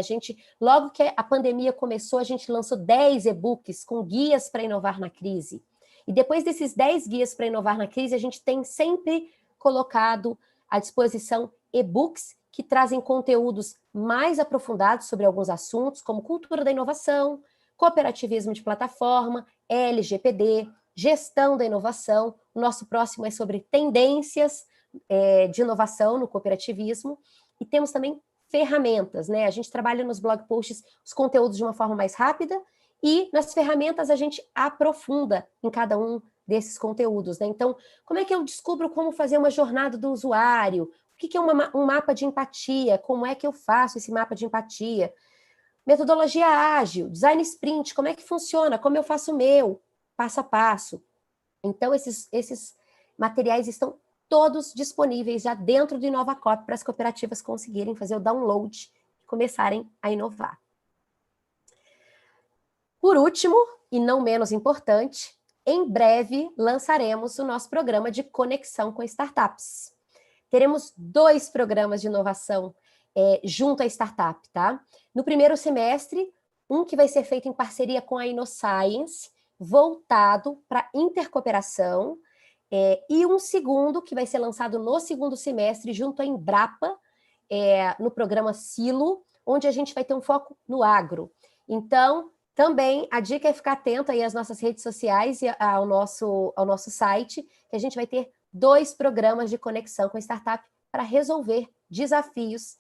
Logo que a pandemia começou, a gente lançou 10 e-books com guias para inovar na crise. E depois desses 10 guias para inovar na crise, a gente tem sempre colocado à disposição e-books que trazem conteúdos mais aprofundados sobre alguns assuntos, como cultura da inovação, cooperativismo de plataforma, LGPD, gestão da inovação. O nosso próximo é sobre tendências de inovação no cooperativismo. E temos também ferramentas, né? A gente trabalha nos blog posts os conteúdos de uma forma mais rápida e nas ferramentas a gente aprofunda em cada um desses conteúdos, né? Então, como é que eu descubro como fazer uma jornada do usuário? O que é um mapa de empatia? Como é que eu faço esse mapa de empatia? Metodologia ágil, design sprint, como é que funciona? Como eu faço o meu? Passo a passo. Então, esses materiais estão todos disponíveis já dentro do InovaCoop para as cooperativas conseguirem fazer o download e começarem a inovar. Por último, e não menos importante, em breve lançaremos o nosso programa de conexão com startups. Teremos 2 programas de inovação junto à startup, tá? No primeiro semestre, um que vai ser feito em parceria com a InnoScience, voltado para intercooperação, e um segundo que vai ser lançado no segundo semestre junto à Embrapa, no programa Silo, onde a gente vai ter um foco no agro. Então, também a dica é ficar atento aí às nossas redes sociais e ao nosso site, que a gente vai ter 2 programas de conexão com a startup para resolver desafios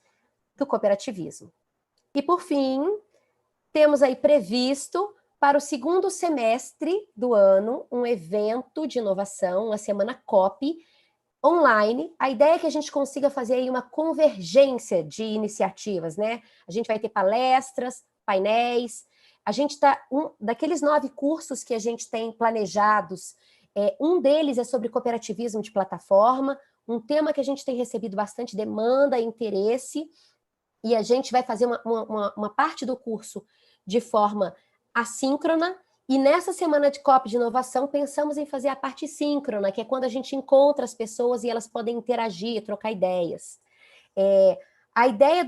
do cooperativismo. E, por fim, temos aí previsto para o segundo semestre do ano um evento de inovação, uma semana COP, online. A ideia é que a gente consiga fazer aí uma convergência de iniciativas, né? A gente vai ter palestras, painéis. A gente daqueles 9 cursos que a gente tem planejados, Um deles é sobre cooperativismo de plataforma, um tema que a gente tem recebido bastante demanda e interesse, e a gente vai fazer uma parte do curso de forma assíncrona, e nessa semana de COP de inovação pensamos em fazer a parte síncrona, que é quando a gente encontra as pessoas e elas podem interagir, trocar ideias. A ideia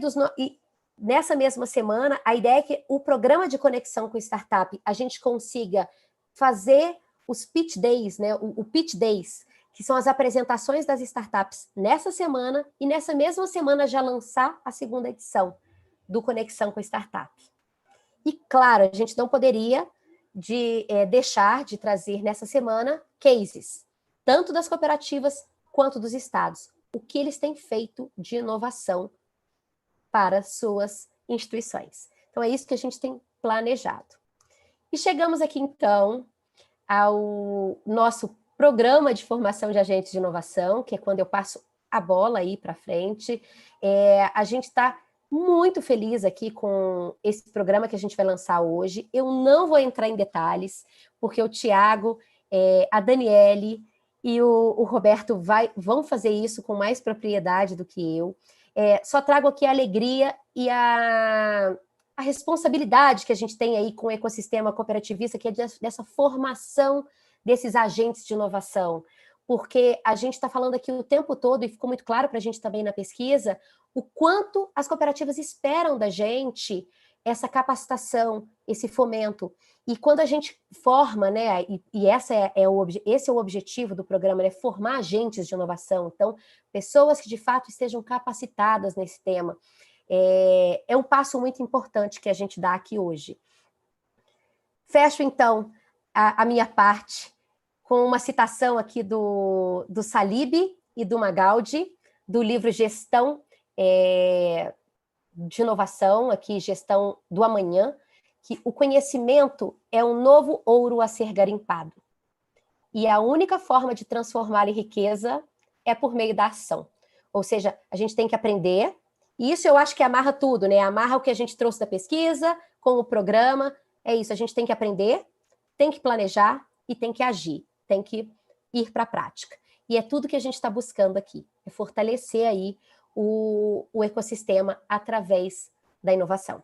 nessa mesma semana, a ideia é que o programa de conexão com startup, a gente consiga fazer os pitch days, né? O pitch days, que são as apresentações das startups nessa semana, e nessa mesma semana já lançar a segunda edição do Conexão com Startup. E, claro, a gente não poderia deixar de trazer nessa semana cases, tanto das cooperativas quanto dos estados, o que eles têm feito de inovação para suas instituições. Então, é isso que a gente tem planejado. E chegamos aqui, então, ao nosso programa de formação de agentes de inovação, que é quando eu passo a bola aí para frente. A gente está muito feliz aqui com esse programa que a gente vai lançar hoje. Eu não vou entrar em detalhes, porque o Tiago, a Daniele e o Roberto vão fazer isso com mais propriedade do que eu. Só trago aqui a alegria e a responsabilidade que a gente tem aí com o ecossistema cooperativista, que é dessa formação desses agentes de inovação, porque a gente está falando aqui o tempo todo, e ficou muito claro para a gente também na pesquisa, o quanto as cooperativas esperam da gente essa capacitação, esse fomento. E quando a gente forma, né, e esse é o objetivo do programa, né, formar agentes de inovação, então, pessoas que de fato estejam capacitadas nesse tema. É um passo muito importante que a gente dá aqui hoje. Fecho, então, a minha parte com uma citação aqui do Salib e do Magaldi, do livro Gestão de Inovação, aqui Gestão do Amanhã, que o conhecimento é um novo ouro a ser garimpado. E a única forma de transformar em riqueza é por meio da ação. Ou seja, a gente tem que aprender, e isso eu acho que amarra tudo, né? Amarra o que a gente trouxe da pesquisa, com o programa, é isso, a gente tem que aprender, tem que planejar e tem que agir, tem que ir para a prática. E é tudo que a gente está buscando aqui, é fortalecer aí o ecossistema através da inovação.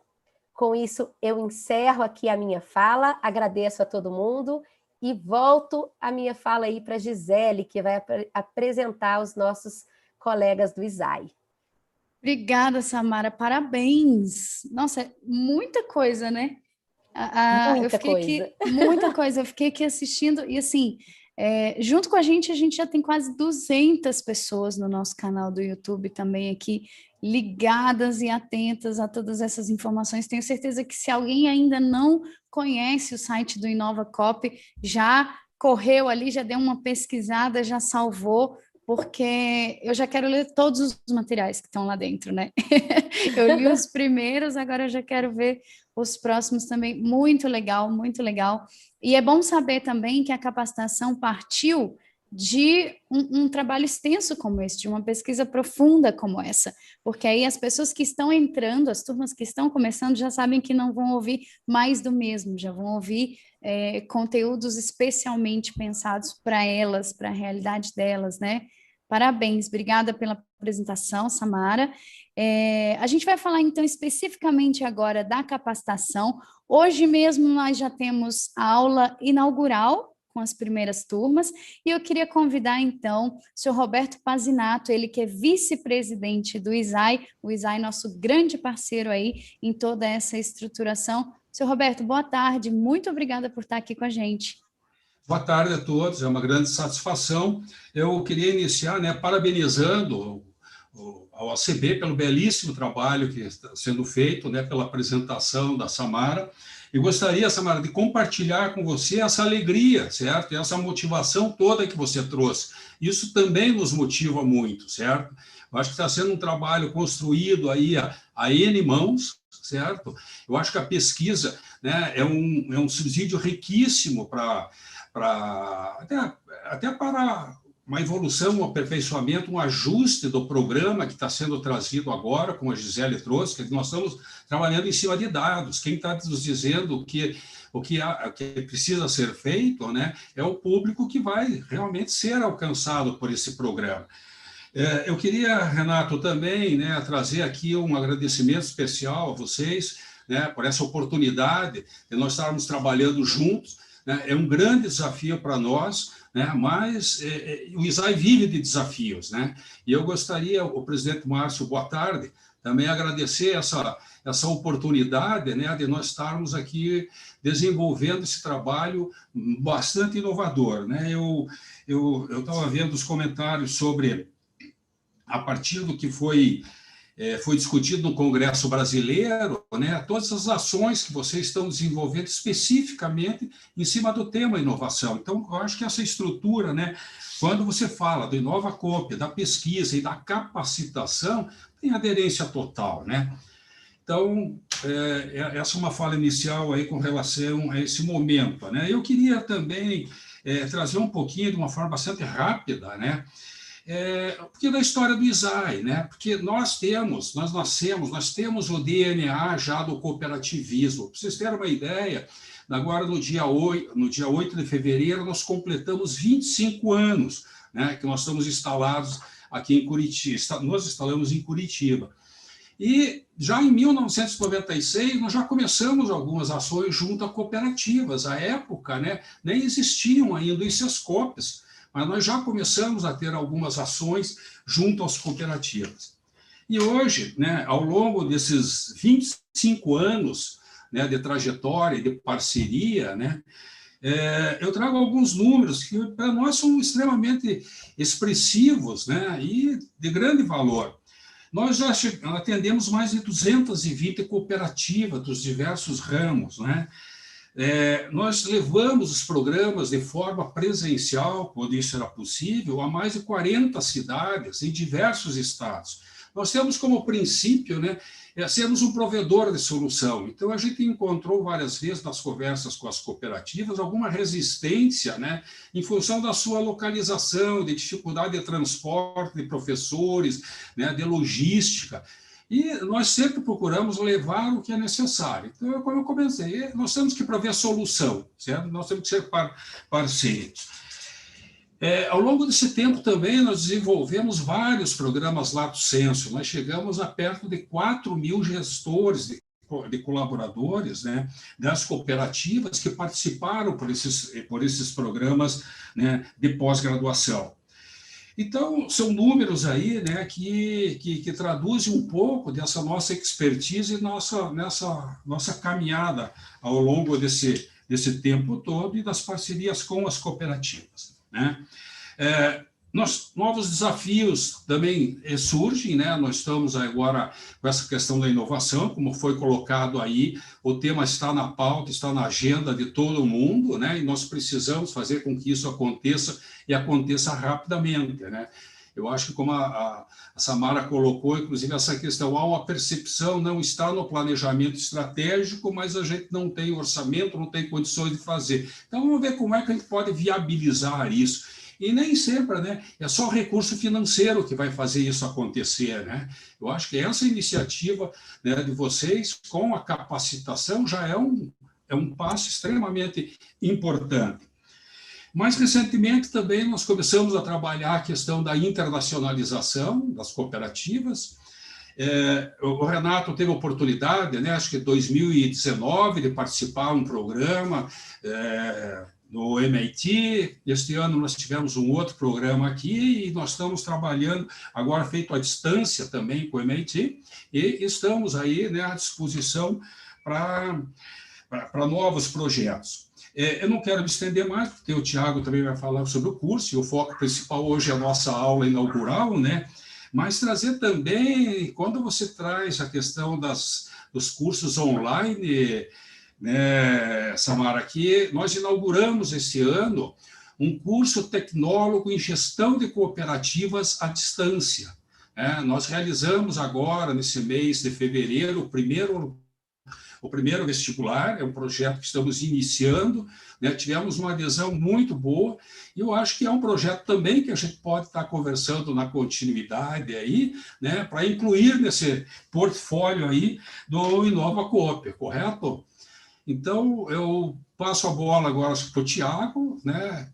Com isso, eu encerro aqui a minha fala, agradeço a todo mundo e volto a minha fala aí para a Gisele, que vai apresentar os nossos colegas do ISAI. Obrigada, Samara, parabéns. Nossa, muita coisa, né? Muita coisa. Eu fiquei aqui assistindo e assim, junto com a gente já tem quase 200 pessoas no nosso canal do YouTube também aqui, ligadas e atentas a todas essas informações. Tenho certeza que se alguém ainda não conhece o site do InovaCop, já correu ali, já deu uma pesquisada, já salvou, porque eu já quero ler todos os materiais que estão lá dentro, né? Eu li os primeiros, agora eu já quero ver os próximos também. Muito legal, muito legal. E é bom saber também que a capacitação partiu de um trabalho extenso como esse, de uma pesquisa profunda como essa, porque aí as pessoas que estão entrando, as turmas que estão começando, já sabem que não vão ouvir mais do mesmo, já vão ouvir conteúdos especialmente pensados para elas, para a realidade delas, né? Parabéns, obrigada pela apresentação, Samara. A gente vai falar, então, especificamente agora da capacitação. Hoje mesmo nós já temos a aula inaugural com as primeiras turmas, e eu queria convidar, então, o senhor Roberto Pazinato, ele que é vice-presidente do ISAI, o ISAI nosso grande parceiro aí em toda essa estruturação. Senhor Roberto, boa tarde, muito obrigada por estar aqui com a gente. Boa tarde a todos, é uma grande satisfação. Eu queria iniciar, né, parabenizando ao ACB pelo belíssimo trabalho que está sendo feito, né, pela apresentação da Samara. E gostaria, Samara, de compartilhar com você essa alegria, certo? E essa motivação toda que você trouxe. Isso também nos motiva muito, certo? Eu acho que está sendo um trabalho construído aí a N mãos, certo? Eu acho que a pesquisa, né, é um subsídio riquíssimo até para uma evolução, um aperfeiçoamento, um ajuste do programa que está sendo trazido agora, como a Gisele trouxe, que nós estamos trabalhando em cima de dados. Quem está nos dizendo que o que precisa ser feito, né, é o público que vai realmente ser alcançado por esse programa. Eu queria, Renato, também, né, trazer aqui um agradecimento especial a vocês, né, por essa oportunidade de nós estarmos trabalhando juntos, né, é um grande desafio para nós, né, mas o ISAI vive de desafios, né, e eu gostaria, o presidente Márcio, boa tarde, também agradecer essa oportunidade, né, de nós estarmos aqui desenvolvendo esse trabalho bastante inovador, né. Eu estava vendo os comentários sobre, a partir do que foi discutido no Congresso Brasileiro, né, todas as ações que vocês estão desenvolvendo especificamente em cima do tema inovação. Então, eu acho que essa estrutura, né, quando você fala do InovaCoop, da pesquisa e da capacitação, tem aderência total, né? Então, essa é uma fala inicial aí com relação a esse momento, né? Eu queria também trazer um pouquinho, de uma forma bastante rápida, né, porque da história do ISAI, né? Porque nós temos o DNA já do cooperativismo. Para vocês terem uma ideia, agora no dia 8 de fevereiro, nós completamos 25 anos, né, que nós estamos instalados aqui em Curitiba, nós instalamos em Curitiba. E já em 1996, nós já começamos algumas ações junto a cooperativas. À época, né, nem existiam ainda os SESCOPs, mas nós já começamos a ter algumas ações junto às cooperativas. E hoje, né, ao longo desses 25 anos, né, de trajetória e de parceria, né, eu trago alguns números que para nós são extremamente expressivos, né, e de grande valor. Nós já atendemos mais de 220 cooperativas dos diversos ramos, né? Nós levamos os programas de forma presencial, quando isso era possível, a mais de 40 cidades em diversos estados. Nós temos como princípio, né, sermos um provedor de solução. Então, a gente encontrou várias vezes nas conversas com as cooperativas alguma resistência, né, em função da sua localização, de dificuldade de transporte de professores, né, de logística. E nós sempre procuramos levar o que é necessário. Então, como eu comecei, nós temos que prover solução, certo? Nós temos que ser parceiros. Ao longo desse tempo também nós desenvolvemos vários programas Lato Sensu. Nós chegamos a perto de 4.000 gestores de colaboradores, né, das cooperativas que participaram por esses programas, né, de pós-graduação. Então, são números aí, né, que traduzem um pouco dessa nossa expertise e nessa nossa caminhada ao longo desse tempo todo e das parcerias com as cooperativas, né? Novos desafios também surgem, né? Nós estamos agora com essa questão da inovação, como foi colocado aí, o tema está na pauta, está na agenda de todo mundo, né? E nós precisamos fazer com que isso aconteça e aconteça rapidamente, né? Eu acho que, como a Samara colocou, inclusive, essa questão, há uma percepção, não está no planejamento estratégico, mas a gente não tem orçamento, não tem condições de fazer. Então, vamos ver como é que a gente pode viabilizar isso. E nem sempre, né, é só recurso financeiro que vai fazer isso acontecer, né? Eu acho que essa iniciativa, né, de vocês, com a capacitação, já é um passo extremamente importante. Mais recentemente, também, nós começamos a trabalhar a questão da internacionalização das cooperativas. O Renato teve a oportunidade, né, acho que em 2019, de participar de um programa no MIT. Este ano nós tivemos um outro programa aqui e nós estamos trabalhando, agora feito à distância também com o MIT, e estamos aí, né, à disposição para novos projetos. Eu não quero me estender mais, porque o Tiago também vai falar sobre o curso, e o foco principal hoje é a nossa aula inaugural, né? Mas trazer também, quando você traz a questão dos cursos online, né, Samara, aqui nós inauguramos esse ano um curso tecnólogo em gestão de cooperativas à distância. Nós realizamos agora, nesse mês de fevereiro, o primeiro vestibular, é um projeto que estamos iniciando, né? Tivemos uma adesão muito boa, e eu acho que é um projeto também que a gente pode estar conversando na continuidade aí, né, para incluir nesse portfólio aí do InovaCoop, correto? Então, eu passo a bola agora para o Tiago, né,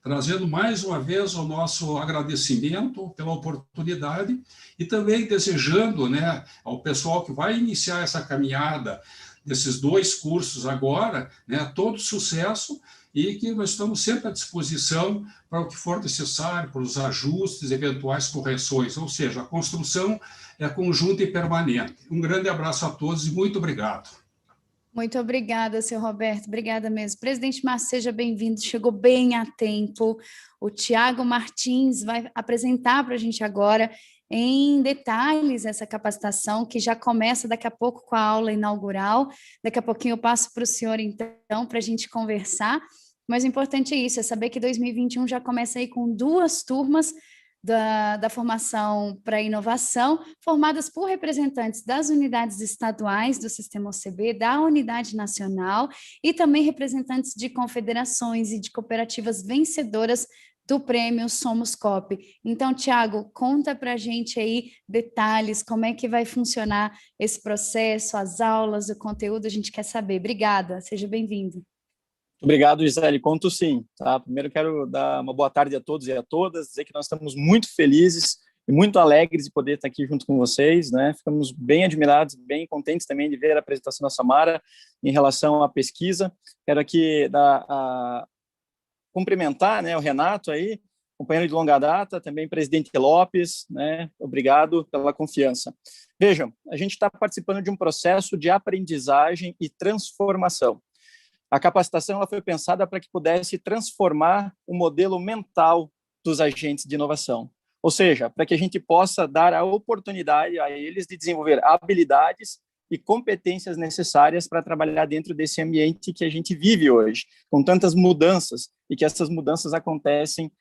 trazendo mais uma vez o nosso agradecimento pela oportunidade e também desejando, né, ao pessoal que vai iniciar essa caminhada desses 2 cursos agora, né, todo sucesso e que nós estamos sempre à disposição para o que for necessário, para os ajustes, eventuais correções, ou seja, a construção é conjunta e permanente. Um grande abraço a todos e muito obrigado. Muito obrigada, senhor Roberto, obrigada mesmo. Presidente Márcio, seja bem-vindo, chegou bem a tempo. O Tiago Martins vai apresentar para a gente agora, em detalhes, essa capacitação, que já começa daqui a pouco com a aula inaugural. Daqui a pouquinho eu passo para o senhor, então, para a gente conversar. Mas o importante é isso, é saber que 2021 já começa aí com 2 turmas da formação para inovação, formadas por representantes das unidades estaduais do Sistema OCB, da unidade nacional e também representantes de confederações e de cooperativas vencedoras do prêmio Somos Coop. Então, Tiago, conta para a gente aí detalhes, como é que vai funcionar esse processo, as aulas, o conteúdo, a gente quer saber. Obrigada, seja bem-vindo. Obrigado, Gisele. Conto sim. Tá? Primeiro quero dar uma boa tarde a todos e a todas, dizer que nós estamos muito felizes e muito alegres de poder estar aqui junto com vocês, né? Ficamos bem admirados, bem contentes também de ver a apresentação da Samara em relação à pesquisa. Quero aqui cumprimentar, né, o Renato aí, companheiro de longa data, também presidente Lopes, né? Obrigado pela confiança. Vejam, a gente está participando de um processo de aprendizagem e transformação. A capacitação ela foi pensada para que pudesse transformar o modelo mental dos agentes de inovação. Ou seja, para que a gente possa dar a oportunidade a eles de desenvolver habilidades e competências necessárias para trabalhar dentro desse ambiente que a gente vive hoje, com tantas mudanças, e que essas mudanças acontecem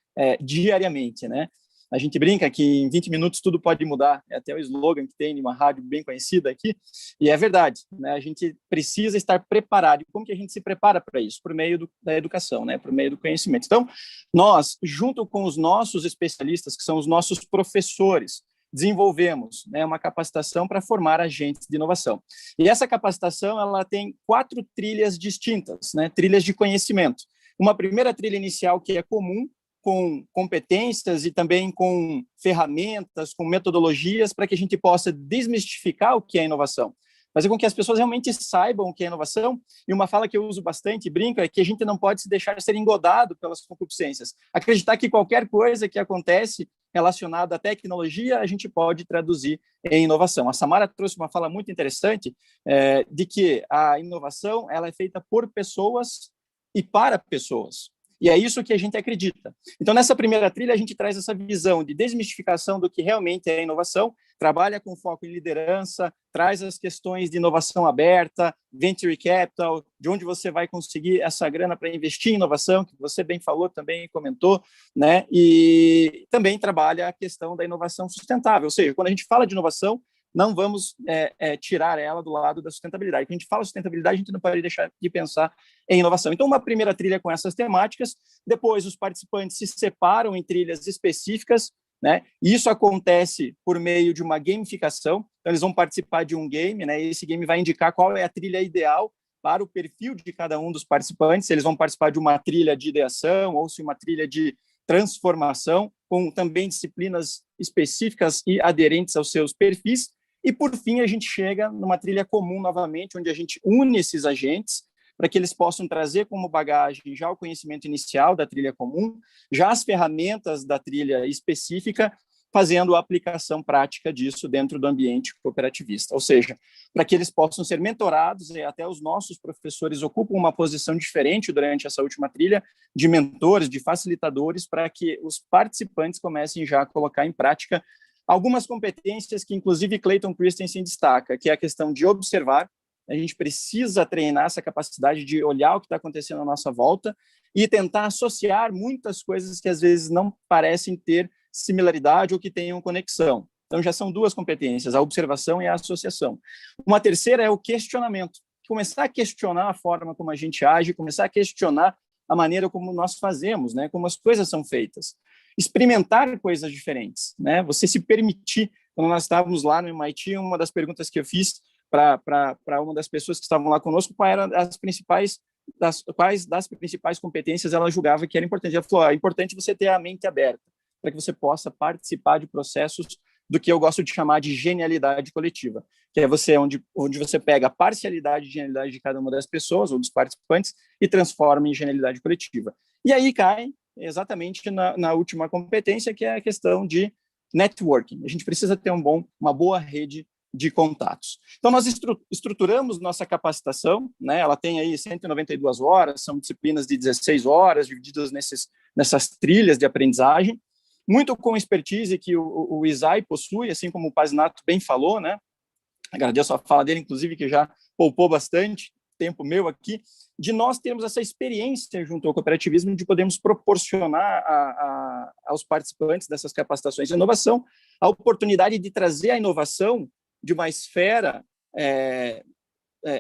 diariamente, né? A gente brinca que em 20 minutos tudo pode mudar, é até o slogan que tem em uma rádio bem conhecida aqui, e é verdade, né? A gente precisa estar preparado. E como que a gente se prepara para isso? Por meio da educação, né? Por meio do conhecimento. Então, nós, junto com os nossos especialistas, que são os nossos professores, desenvolvemos, né, uma capacitação para formar agentes de inovação. E essa capacitação ela tem 4 trilhas distintas, né? Trilhas de conhecimento. Uma primeira trilha inicial que é comum, com competências e também com ferramentas, com metodologias para que a gente possa desmistificar o que é inovação, fazer com que as pessoas realmente saibam o que é inovação. E uma fala que eu uso bastante e brinco é que a gente não pode se deixar ser engodado pelas concupiscências. Acreditar que qualquer coisa que acontece relacionada à tecnologia, a gente pode traduzir em inovação. A Samara trouxe uma fala muito interessante de que a inovação ela é feita por pessoas e para pessoas. E é isso que a gente acredita. Então, nessa primeira trilha, a gente traz essa visão de desmistificação do que realmente é inovação, trabalha com foco em liderança, traz as questões de inovação aberta, venture capital, de onde você vai conseguir essa grana para investir em inovação, que você bem falou, também comentou, né? E também trabalha a questão da inovação sustentável, ou seja, quando a gente fala de inovação, não vamos tirar ela do lado da sustentabilidade. Quando a gente fala sustentabilidade, a gente não pode deixar de pensar em inovação. Então, uma primeira trilha com essas temáticas, depois os participantes se separam em trilhas específicas, né? E isso acontece por meio de uma gamificação. Então, eles vão participar de um game, né? E esse game vai indicar qual é a trilha ideal para o perfil de cada um dos participantes. Eles vão participar de uma trilha de ideação ou se uma trilha de transformação, com também disciplinas específicas e aderentes aos seus perfis. E, por fim, a gente chega numa trilha comum novamente, onde a gente une esses agentes para que eles possam trazer como bagagem já o conhecimento inicial da trilha comum, já as ferramentas da trilha específica, fazendo a aplicação prática disso dentro do ambiente cooperativista. Ou seja, para que eles possam ser mentorados, e até os nossos professores ocupam uma posição diferente durante essa última trilha, de mentores, de facilitadores, para que os participantes comecem já a colocar em prática algumas competências que, inclusive, Clayton Christensen destaca, que é a questão de observar. A gente precisa treinar essa capacidade de olhar o que está acontecendo à nossa volta e tentar associar muitas coisas que, às vezes, não parecem ter similaridade ou que tenham conexão. Então, já são 2 competências, a observação e a associação. Uma terceira é o questionamento. Começar a questionar a forma como a gente age, começar a questionar a maneira como nós fazemos, né? Como as coisas são feitas. Experimentar coisas diferentes, né? Você se permitir. Quando nós estávamos lá no MIT, uma das perguntas que eu fiz para uma das pessoas que estavam lá conosco quais das principais competências ela julgava que era importante. Ela falou, é importante você ter a mente aberta, para que você possa participar de processos do que eu gosto de chamar de genialidade coletiva, que é onde você pega a parcialidade e genialidade de cada uma das pessoas ou dos participantes e transforma em genialidade coletiva. E aí cai exatamente na última competência, que é a questão de networking. A gente precisa ter uma boa rede de contatos. Então, nós estruturamos nossa capacitação, né? Ela tem aí 192 horas, são disciplinas de 16 horas, divididas nessas trilhas de aprendizagem, muito com expertise que o ISAI possui, assim como o Pazinato bem falou, né? Agradeço a fala dele, inclusive, que já poupou bastante tempo meu aqui, de nós termos essa experiência junto ao cooperativismo, de podermos proporcionar aos participantes dessas capacitações de inovação a oportunidade de trazer a inovação de uma esfera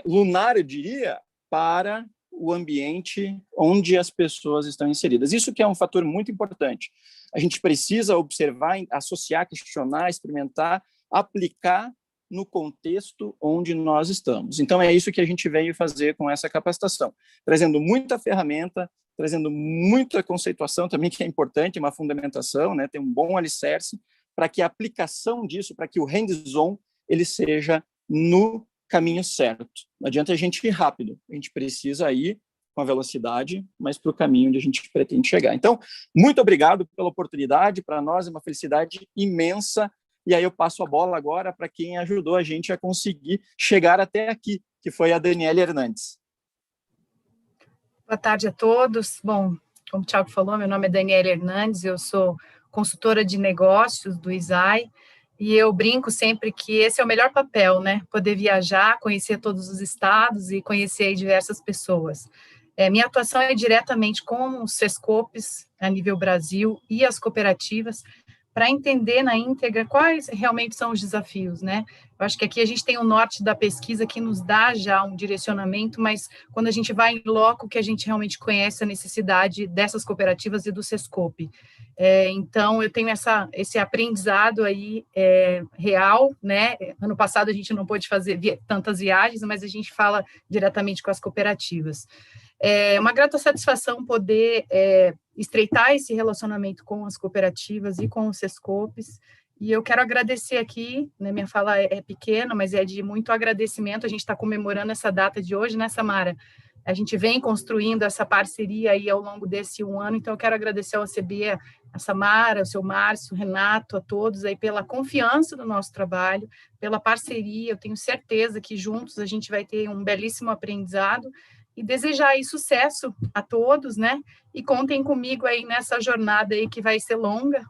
lunar, eu diria, para o ambiente onde as pessoas estão inseridas. Isso que é um fator muito importante. A gente precisa observar, associar, questionar, experimentar, aplicar no contexto onde nós estamos. Então, é isso que a gente veio fazer com essa capacitação, trazendo muita ferramenta, trazendo muita conceituação também, que é importante, uma fundamentação, né, ter um bom alicerce, para que a aplicação disso, para que o hands-on, ele seja no caminho certo. Não adianta a gente ir rápido, a gente precisa ir com a velocidade, mas para o caminho onde a gente pretende chegar. Então, muito obrigado pela oportunidade, para nós é uma felicidade imensa. E aí eu passo a bola agora para quem ajudou a gente a conseguir chegar até aqui, que foi a Daniele Hernandes. Boa tarde a todos. Bom, como o Thiago falou, meu nome é Daniele Hernandes, eu sou consultora de negócios do ISAI, e eu brinco sempre que esse é o melhor papel, né? Poder viajar, conhecer todos os estados e conhecer diversas pessoas. Minha atuação é diretamente com os Sescopes a nível Brasil e as cooperativas, para entender na íntegra quais realmente são os desafios, né? Eu acho que aqui a gente tem o norte da pesquisa que nos dá já um direcionamento, mas quando a gente vai em loco, que a gente realmente conhece a necessidade dessas cooperativas e do Sescope. Então, eu tenho esse aprendizado aí real, né? Ano passado a gente não pôde fazer tantas viagens, mas a gente fala diretamente com as cooperativas. É uma grata satisfação poder estreitar esse relacionamento com as cooperativas e com os Sescopes, e eu quero agradecer aqui, né, minha fala é pequena, mas é de muito agradecimento, a gente está comemorando essa data de hoje, né, Samara? A gente vem construindo essa parceria aí ao longo desse um ano, então eu quero agradecer ao ACB, a Samara, o seu Márcio, o Renato, a todos aí pela confiança no nosso trabalho, pela parceria, eu tenho certeza que juntos a gente vai ter um belíssimo aprendizado, e desejar aí sucesso a todos, né? E contem comigo aí nessa jornada aí que vai ser longa,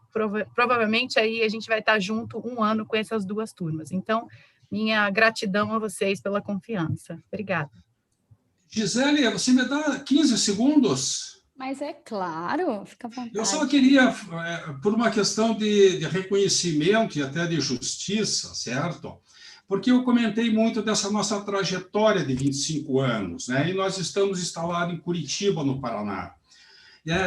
provavelmente aí a gente vai estar junto um ano com essas duas turmas. Então, minha gratidão a vocês pela confiança. Obrigada. Gisele, você me dá 15 segundos? Mas é claro, fica à vontade. Eu só queria, por uma questão de reconhecimento e até de justiça, certo? Porque eu comentei muito dessa nossa trajetória de 25 anos, né? E nós estamos instalados em Curitiba, no Paraná.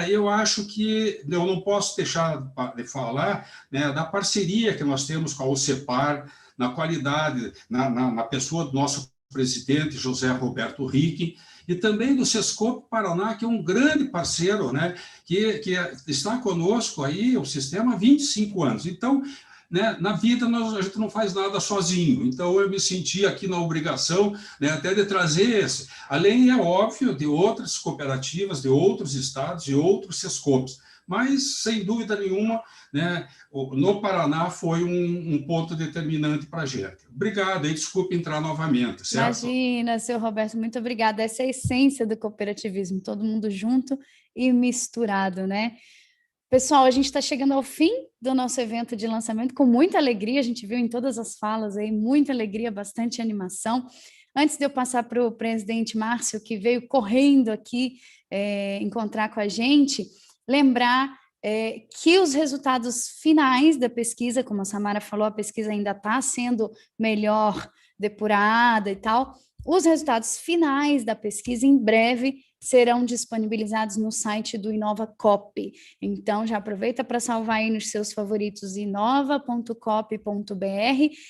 Eu acho que eu não posso deixar de falar, né, da parceria que nós temos com a OCEPAR, na qualidade, na pessoa do nosso presidente, José Roberto Ricken, e também do Sescope Paraná, que é um grande parceiro, né, que está conosco aí, o sistema, há 25 anos. Então, né, na vida a gente não faz nada sozinho, então eu me senti aqui na obrigação, né, até de trazer esse, além, é óbvio, de outras cooperativas, de outros estados, de outros Sescopes, mas, sem dúvida nenhuma, né, no Paraná foi um ponto determinante para a gente. Obrigado, e desculpe entrar novamente, certo? Imagina, seu Roberto, muito obrigada. Essa é a essência do cooperativismo, todo mundo junto e misturado, né? Pessoal, a gente está chegando ao fim do nosso evento de lançamento, com muita alegria, a gente viu em todas as falas aí, muita alegria, bastante animação. Antes de eu passar para o presidente Márcio, que veio correndo aqui encontrar com a gente, lembrar que os resultados finais da pesquisa, como a Samara falou, a pesquisa ainda está sendo melhor depurada e tal, Os resultados finais da pesquisa, em breve, serão disponibilizados no site do InovaCop. Então, já aproveita para salvar aí nos seus favoritos inova.cop.br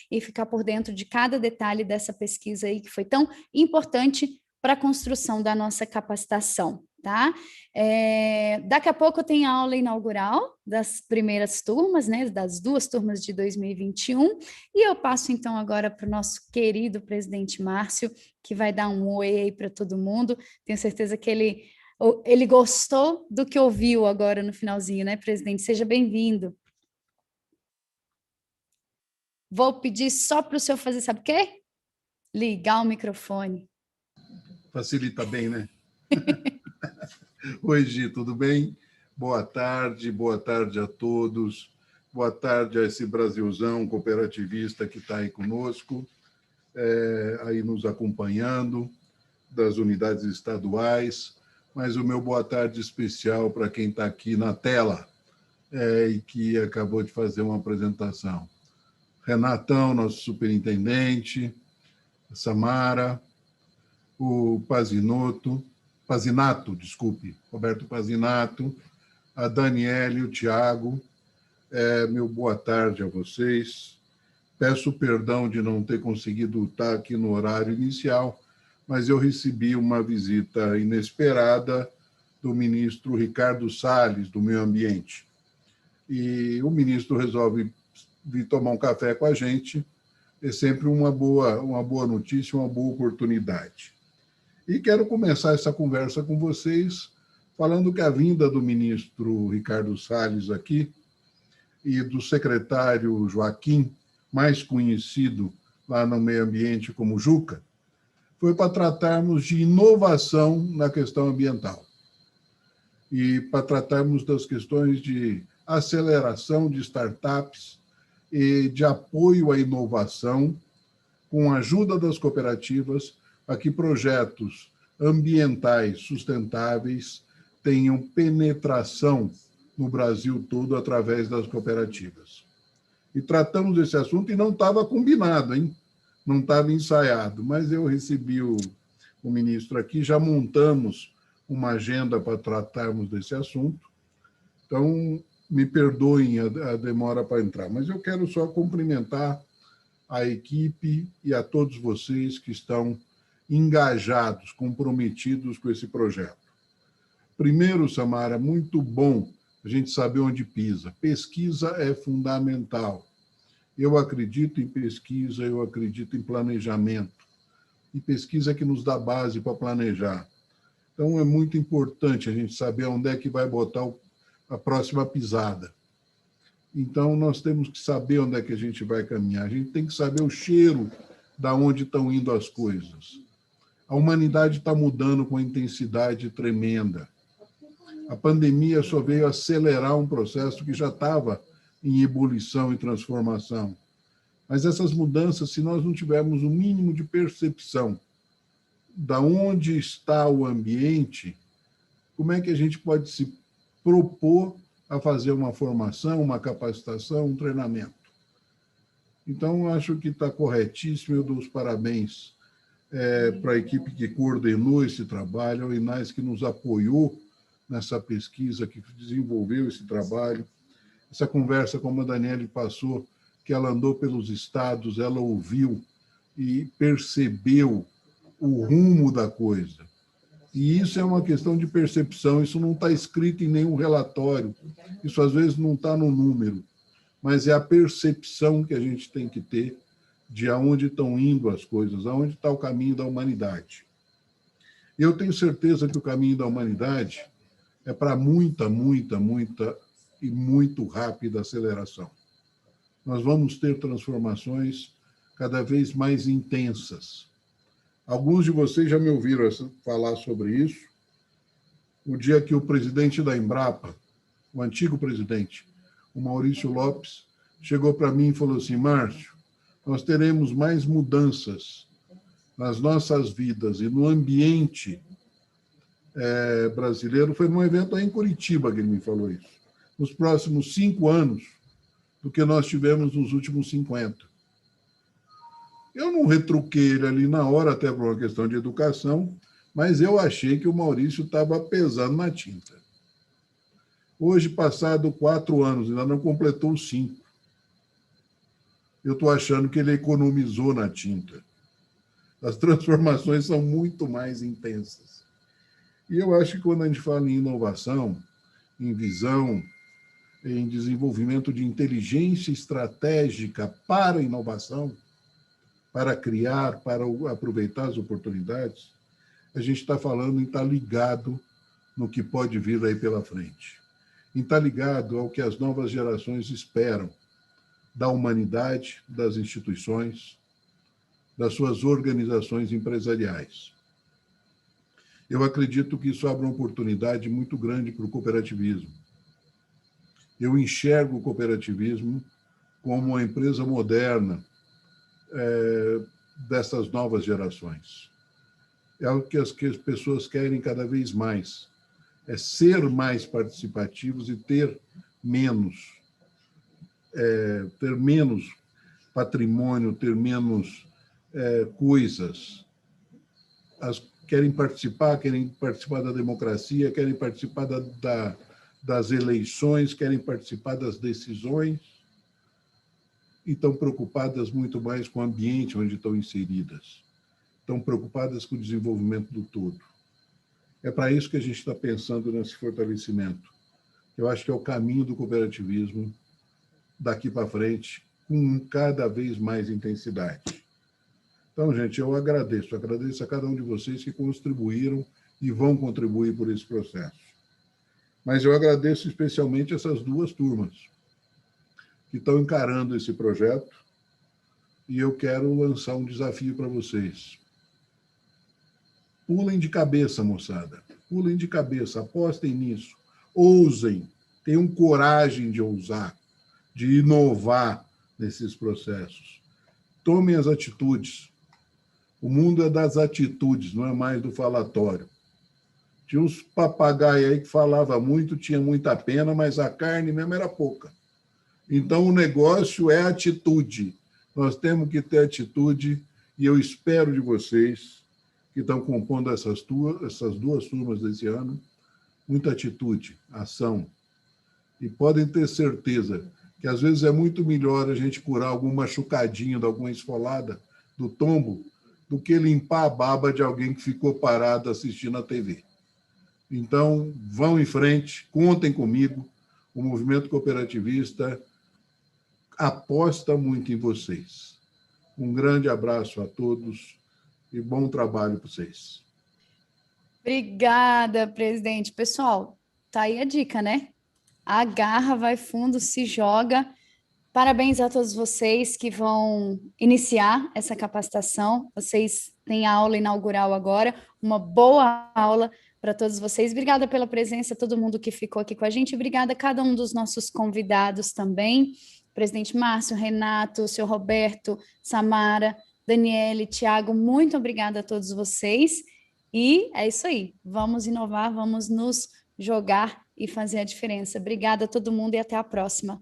e ficar por dentro de cada detalhe dessa pesquisa aí que foi tão importante para a construção da nossa capacitação, tá? Daqui a pouco tem a aula inaugural das primeiras turmas, né, das 2 turmas de 2021, e eu passo então agora para o nosso querido presidente Márcio, que vai dar um oi aí para todo mundo. Tenho certeza que ele gostou do que ouviu agora no finalzinho, né, presidente? Seja bem-vindo. Vou pedir só para o senhor fazer, sabe o quê? Ligar o microfone. Facilita bem, né? Oi, Gi, tudo bem? Boa tarde a todos. Boa tarde a esse Brasilzão cooperativista que está aí conosco, aí nos acompanhando, das unidades estaduais, mas o meu boa tarde especial para quem está aqui na tela e que acabou de fazer uma apresentação. Renatão, nosso superintendente, Samara, o Roberto Pazinato, a Daniele, o Tiago. Meu boa tarde a vocês. Peço perdão de não ter conseguido estar aqui no horário inicial, mas eu recebi uma visita inesperada do ministro Ricardo Salles, do Meio Ambiente. E o ministro resolve vir tomar um café com a gente. É sempre uma boa notícia, uma boa oportunidade. E quero começar essa conversa com vocês falando que a vinda do ministro Ricardo Salles aqui e do secretário Joaquim, mais conhecido lá no meio ambiente como Juca, foi para tratarmos de inovação na questão ambiental e para tratarmos das questões de aceleração de startups e de apoio à inovação com a ajuda das cooperativas para que projetos ambientais sustentáveis tenham penetração no Brasil todo através das cooperativas. E tratamos desse assunto e não estava combinado, hein? Não estava ensaiado, mas eu recebi o ministro aqui, já montamos uma agenda para tratarmos desse assunto. Então, me perdoem a demora para entrar, mas eu quero só cumprimentar a equipe e a todos vocês que estão engajados, comprometidos com esse projeto. Primeiro, Samara, muito bom a gente saber onde pisa. Pesquisa é fundamental. Eu acredito em pesquisa, eu acredito em planejamento. E pesquisa é que nos dá base para planejar. Então, é muito importante a gente saber onde é que vai botar a próxima pisada. Então, nós temos que saber onde é que a gente vai caminhar. A gente tem que saber o cheiro da onde estão indo as coisas. A humanidade está mudando com intensidade tremenda. A pandemia só veio acelerar um processo que já estava em ebulição e transformação. Mas essas mudanças, se nós não tivermos o mínimo de percepção da onde está o ambiente, como é que a gente pode se propor a fazer uma formação, uma capacitação, um treinamento? Então, acho que está corretíssimo, eu dou os parabéns para a equipe que coordenou esse trabalho, ao INAS que nos apoiou nessa pesquisa, que desenvolveu esse trabalho. Essa conversa, como a Daniele passou, que ela andou pelos estados, ela ouviu e percebeu o rumo da coisa. E isso é uma questão de percepção, isso não está escrito em nenhum relatório, isso às vezes não está no número, mas é a percepção que a gente tem que ter de aonde estão indo as coisas, aonde está o caminho da humanidade. Eu tenho certeza que o caminho da humanidade é para muita e muito rápida aceleração. Nós vamos ter transformações cada vez mais intensas. Alguns de vocês já me ouviram falar sobre isso. O dia que o presidente da Embrapa, o antigo presidente, o Maurício Lopes, chegou para mim e falou assim: Márcio, nós teremos mais mudanças nas nossas vidas e no ambiente brasileiro. Foi num evento aí em Curitiba que ele me falou isso. Nos próximos 5 anos, do que nós tivemos nos últimos 50. Eu não retruquei ele ali na hora, até por uma questão de educação, mas eu achei que o Maurício estava pesando na tinta. Hoje, passado 4 anos, ainda não completou 5. Eu estou achando que ele economizou na tinta. As transformações são muito mais intensas. E eu acho que quando a gente fala em inovação, em visão, em desenvolvimento de inteligência estratégica para a inovação, para criar, para aproveitar as oportunidades, a gente está falando em estar ligado no que pode vir aí pela frente. Em estar ligado ao que as novas gerações esperam da humanidade, das instituições, das suas organizações empresariais. Eu acredito que isso abre uma oportunidade muito grande para o cooperativismo. Eu enxergo o cooperativismo como uma empresa moderna dessas novas gerações. É o que as pessoas querem cada vez mais, é ser mais participativos e ter menos patrimônio, ter menos coisas. Querem participar da democracia, querem participar das eleições, querem participar das decisões e estão preocupadas muito mais com o ambiente onde estão inseridas. Estão preocupadas com o desenvolvimento do todo. É para isso que a gente está pensando nesse fortalecimento. Eu acho que é o caminho do cooperativismo daqui para frente, com cada vez mais intensidade. Então, gente, eu agradeço a cada um de vocês que contribuíram e vão contribuir por esse processo. Mas eu agradeço especialmente essas 2 turmas que estão encarando esse projeto e eu quero lançar um desafio para vocês. Pulem de cabeça, moçada. Pulem de cabeça, apostem nisso. Ousem, tenham coragem de ousar, de inovar nesses processos. Tomem as atitudes. O mundo é das atitudes, não é mais do falatório. Tinha uns papagaios aí que falavam muito, tinha muita pena, mas a carne mesmo era pouca. Então, o negócio é atitude. Nós temos que ter atitude e eu espero de vocês que estão compondo essas 2 turmas desse ano, muita atitude, ação. E podem ter certeza que, às vezes, é muito melhor a gente curar algum machucadinho de alguma esfolada do tombo do que limpar a baba de alguém que ficou parado assistindo a TV. Então, vão em frente, contem comigo. O movimento cooperativista aposta muito em vocês. Um grande abraço a todos e bom trabalho para vocês. Obrigada, presidente. Pessoal, tá aí a dica, né? Agarra, vai fundo, se joga. Parabéns a todos vocês que vão iniciar essa capacitação. Vocês têm a aula inaugural agora, uma boa aula para todos vocês. Obrigada pela presença, todo mundo que ficou aqui com a gente. Obrigada a cada um dos nossos convidados também. Presidente Márcio, Renato, senhor Roberto, Samara, Daniele, Tiago, muito obrigada a todos vocês. E é isso aí, vamos inovar, vamos nos jogar e fazer a diferença. Obrigada a todo mundo e até a próxima.